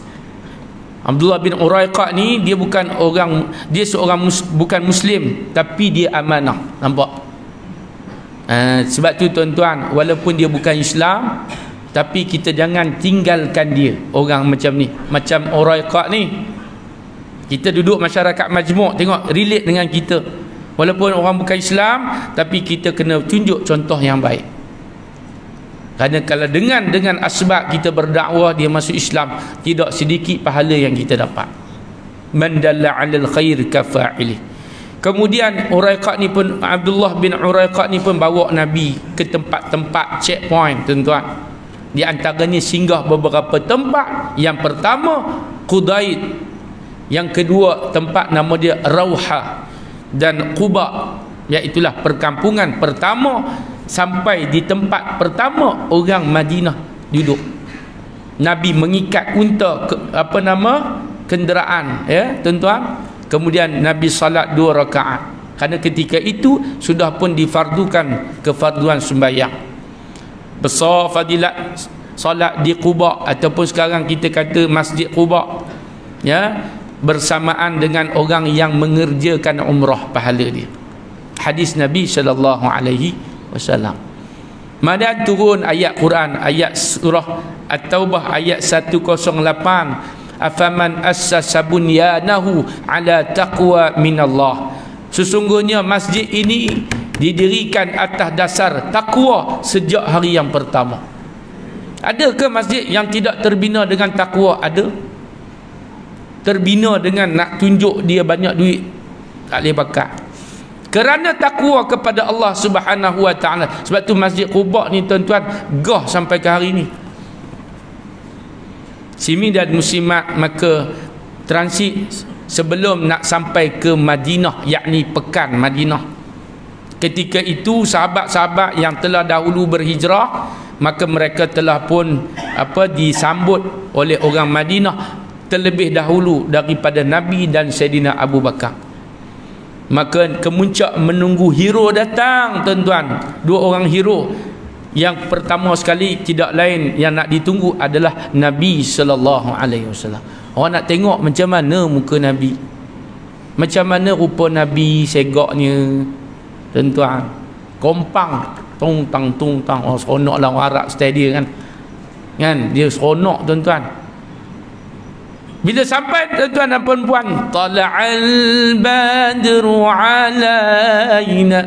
Abdullah bin Uraiqat ni dia bukan orang, dia seorang bukan Muslim, tapi dia amanah. Nampak? Sebab tu tuan-tuan, walaupun dia bukan Islam, tapi kita jangan tinggalkan dia. Orang macam ni, macam Uraiqat ni, kita duduk masyarakat majmuk, tengok relate dengan kita. Walaupun orang bukan Islam, tapi kita kena tunjuk contoh yang baik. Kerana kalau dengan asbab kita berdakwah, dia masuk Islam, tidak sedikit pahala yang kita dapat. Man dalla 'alal khair kafa'ili. Kemudian Uraiqat ni pun, Abdullah bin Uraiqat ni pun bawa Nabi ke tempat-tempat checkpoint, tuan-tuan. Di antaranya singgah beberapa tempat. Yang pertama Qudaid, yang kedua tempat nama dia Rauha, dan Quba, iaitulah perkampungan pertama. Sampai di tempat pertama orang Madinah duduk, Nabi mengikat unta kenderaan, ya tuan-tuan. Kemudian Nabi salat 2 rakaat, kerana ketika itu sudah pun difardukan kefarduan sembahyang. Besar fadilat salat di Quba, ataupun sekarang kita kata Masjid Quba, ya, bersamaan dengan orang yang mengerjakan umrah, pahala dia. Hadis Nabi sallallahu alaihi wasallam. Madan turun ayat Quran, ayat surah At-Taubah ayat 108. Afaman assasa bunyanahu ala taqwa minallah. Sesungguhnya masjid ini didirikan atas dasar takwa sejak hari yang pertama. Adakah masjid yang tidak terbina dengan takwa? Ada. Terbina dengan nak tunjuk dia banyak duit, tak boleh bakat. Kerana takwa kepada Allah Subhanahu wa taala. Sebab tu Masjid Quba ni tuan-tuan gah sampai ke hari ni. Simi dan muslimat, maka transit sebelum nak sampai ke Madinah, yakni pekan Madinah. Ketika itu sahabat-sahabat yang telah dahulu berhijrah, maka mereka telah pun disambut oleh orang Madinah terlebih dahulu daripada Nabi dan Sayyidina Abu Bakar. Maka kemuncak menunggu hero datang, tuan-tuan. 2 orang hero. Yang pertama sekali, tidak lain yang nak ditunggu adalah Nabi sallallahu alaihi wasallam. Orang nak tengok macam mana muka Nabi, macam mana rupa Nabi segaknya, tuan-tuan. Kompang, tong-tang. Oh, seronok lah orang Arab style dia kan. Dia seronok, tuan-tuan. Bila sampai, tuan-tuan dan puan-puan, tala'al badru alaina,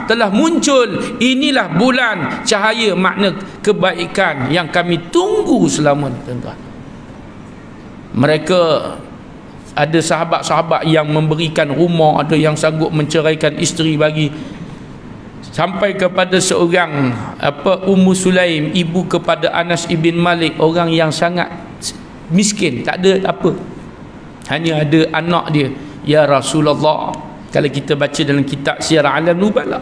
telah muncul, inilah bulan cahaya, makna kebaikan yang kami tunggu selama ni, tuan-tuan. Mereka ada sahabat-sahabat yang memberikan rumah, ada yang sanggup menceraikan isteri bagi. Sampai kepada seorang Ummu Sulaim, ibu kepada Anas ibn Malik, orang yang sangat miskin, tak ada apa, hanya ada anak dia. Ya Rasulullah, kalau kita baca dalam kitab Syiar Alam Nubala,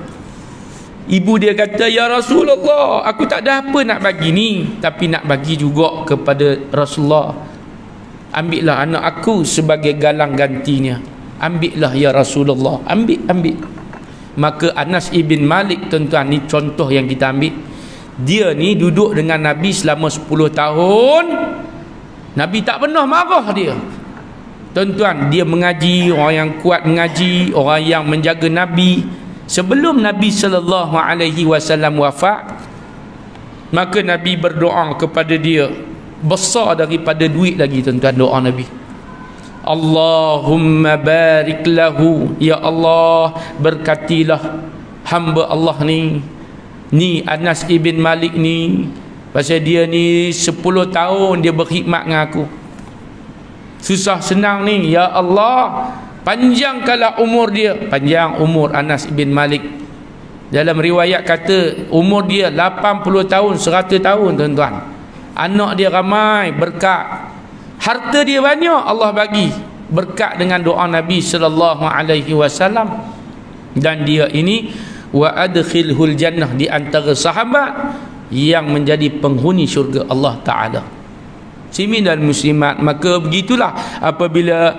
ibu dia kata, ya Rasulullah, aku tak ada apa nak bagi ni, tapi nak bagi juga kepada Rasulullah. Ambillah anak aku sebagai galang gantinya. Ambillah ya Rasulullah, ambil. Maka Anas ibn Malik, tuan-tuan, ni contoh yang kita ambil. Dia ni duduk dengan Nabi selama 10 tahun. Nabi tak pernah marah dia, tuan-tuan. Dia mengaji, orang yang kuat mengaji, orang yang menjaga Nabi. Sebelum Nabi sallallahu alaihi wasallam wafat, maka Nabi berdoa kepada dia, besar daripada duit lagi, tuan-tuan, doa Nabi. Allahumma barik lahu, ya Allah, berkatilah hamba Allah ni Anas ibn Malik ni. Pasal dia ni 10 tahun dia berkhidmat dengan aku, susah senang ni, ya Allah, panjangkanlah umur dia. Panjang umur Anas ibn Malik Dalam riwayat kata umur dia 80 tahun, 100 tahun tuan-tuan. Anak dia ramai, berkat. Harta dia banyak, Allah bagi berkat dengan doa Nabi sallallahu alaihi wasallam. Dan dia ini wa adkhilhul jannah, di antara sahabat yang menjadi penghuni syurga Allah Taala. Muslimin dan muslimat, maka begitulah apabila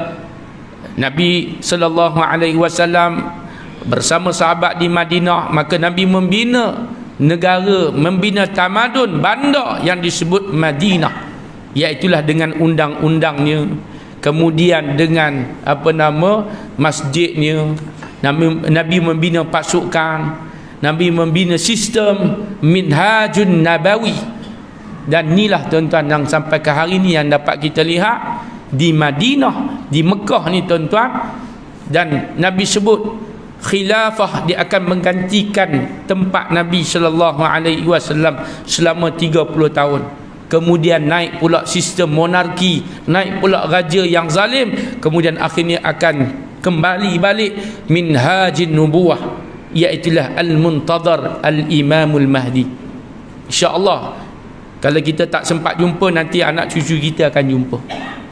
Nabi sallallahu alaihi wasallam bersama sahabat di Madinah, maka Nabi membina negara, membina tamadun bandar yang disebut Madinah, iaitulah dengan undang-undangnya, kemudian dengan masjidnya. Nabi membina pasukan, Nabi membina sistem Minhajun Nabawi. Dan inilah tuan-tuan yang sampai ke hari ini yang dapat kita lihat di Madinah, di Mekah ni tuan-tuan. Dan Nabi sebut khilafah, dia akan menggantikan tempat Nabi sallallahu alaihi wasallam selama 30 tahun. Kemudian naik pula sistem monarki, naik pula raja yang zalim, kemudian akhirnya akan kembali balik minhajin nubuwah, iaitulah al-muntadhar al-imamul mahdi. InsyaAllah kalau kita tak sempat jumpa, nanti anak cucu kita akan jumpa.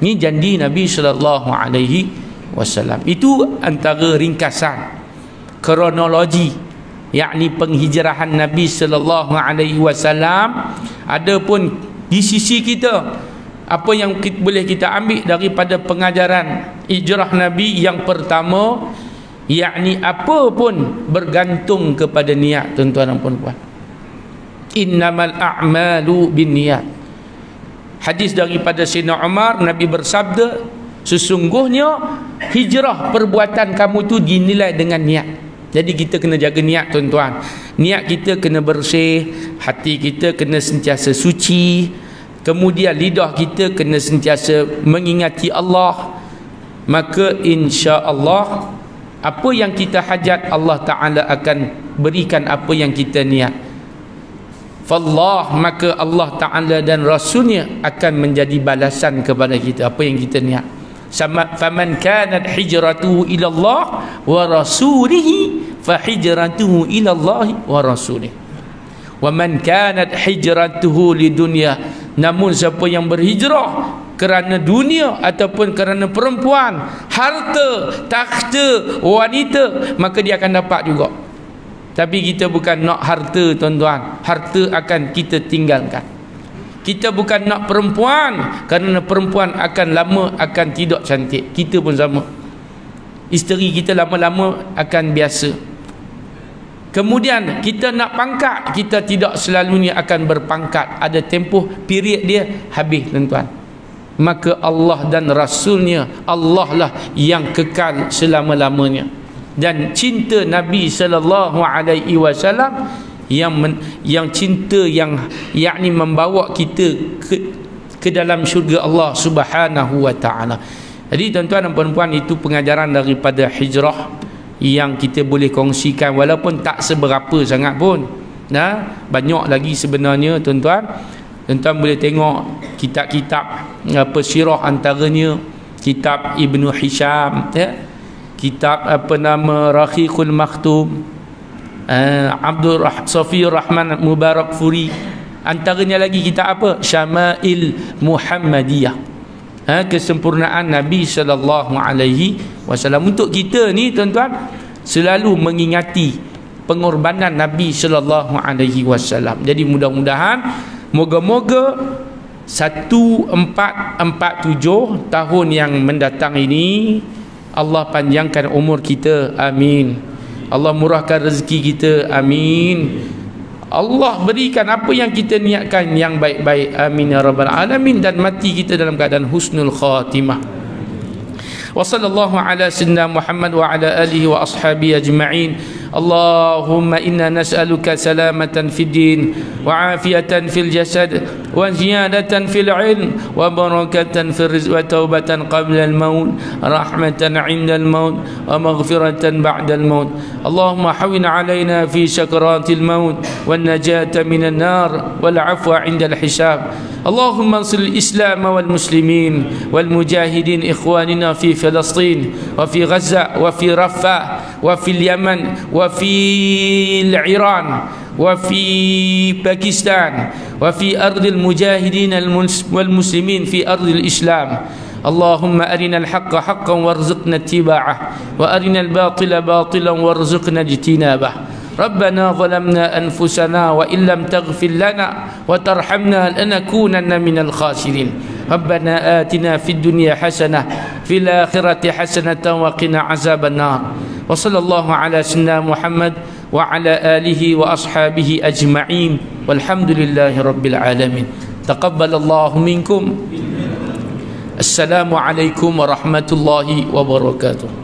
Ni janji Nabi sallallahu alaihi wasallam. Itu antara ringkasan kronologi, yakni penghijrahan Nabi sallallahu alaihi wasallam. Adapun di sisi kita, apa yang boleh kita ambil daripada pengajaran hijrah Nabi, yang pertama, yakni apa pun bergantung kepada niat tuan-tuan dan puan-puan. Innamal a'malu binniyat. Hadis daripada Sayyidina Umar, Nabi bersabda, sesungguhnya hijrah perbuatan kamu tu dinilai dengan niat. Jadi kita kena jaga niat tuan-tuan. Niat kita kena bersih, hati kita kena sentiasa suci, kemudian lidah kita kena sentiasa mengingati Allah. Maka insya-Allah apa yang kita hajat, Allah Ta'ala akan berikan apa yang kita niat. Fallah, maka Allah Ta'ala dan Rasulnya akan menjadi balasan kepada kita apa yang kita niat. Faman kanat hijratuhu ila Allah wa rasulihi fa hijratuhu ila Allah wa rasulihi. Wa man kanat hijratuhu lidunya, namun siapa yang berhijrah kerana dunia ataupun kerana perempuan, harta, takhta, wanita, maka dia akan dapat juga. Tapi kita bukan nak harta tuan-tuan, harta akan kita tinggalkan. Kita bukan nak perempuan, kerana perempuan akan lama akan tidak cantik. Kita pun sama, isteri kita lama-lama akan biasa. Kemudian kita nak pangkat, kita tidak selalunya akan berpangkat. Ada tempoh period dia habis tuan-tuan. Maka Allah dan Rasulnya, Allah lah yang kekal selama-lamanya. Dan cinta Nabi sallallahu alaihi wasallam yang cinta yang yakni membawa kita ke dalam syurga Allah Subhanahu wa taala. Jadi tuan-tuan dan puan-puan, itu pengajaran daripada hijrah yang kita boleh kongsikan, walaupun tak seberapa sangat pun. Banyak lagi sebenarnya tuan-tuan. Tuan-tuan boleh tengok kitab-kitab sirah, antaranya kitab Ibnu Hisham, kitab Rahiqul Maktum, Abdul Safiyur Rahman Mubarak Furi, antaranya lagi kitab Syama'il Muhammadiyah, kesempurnaan Nabi sallallahu alaihi wasallam. Untuk kita ni tuan-tuan, selalu mengingati pengorbanan Nabi sallallahu alaihi wasallam. Jadi mudah-mudahan, moga-moga 1447 tahun yang mendatang ini Allah panjangkan umur kita, amin. Allah murahkan rezeki kita, amin. Allah berikan apa yang kita niatkan yang baik-baik, amin ya rabbal alamin. Dan mati kita dalam keadaan husnul khatimah. Wa sallallahu ala sayyidina Muhammad wa ala alihi wa ashabihi ajma'in. Allahumma inna nas'aluka salamatan fid din wa afiyatan fil jasad wa ziyadatan fil ilm wa barakatan fil rizq wa taubatan qabla al maut, rahmatan 'inda al maut wa maghfiratan ba'da al maut. Allahumma hawwin 'alaina fi sakaratil maut wan najata minan nar wal 'afwa 'inda al hisab. Allahumma ansur al islam wal muslimin wal mujahidin ikhwanina fi Filastin wa fi Gaza wa fi Rafah وفي اليمن وفي العراق وفي باكستان وفي أرض المجاهدين والمسلمين في أرض الإسلام. اللهم أرنا الحق حقا وارزقنا اتباعه وأرنا الباطل باطلا وارزقنا اجتنابه. ربنا ظلمنا أنفسنا وإن لم تغفر لنا وترحمنا لنكونن من الخاسرين. ربنا آتنا في الدنيا حسنة في الآخرة حسنة وقنا عذاب النار. وصلى الله على سيدنا محمد وعلى آله وأصحابه أجمعين والحمد لله رب العالمين. تقبل الله منكم. السلام عليكم ورحمة الله وبركاته.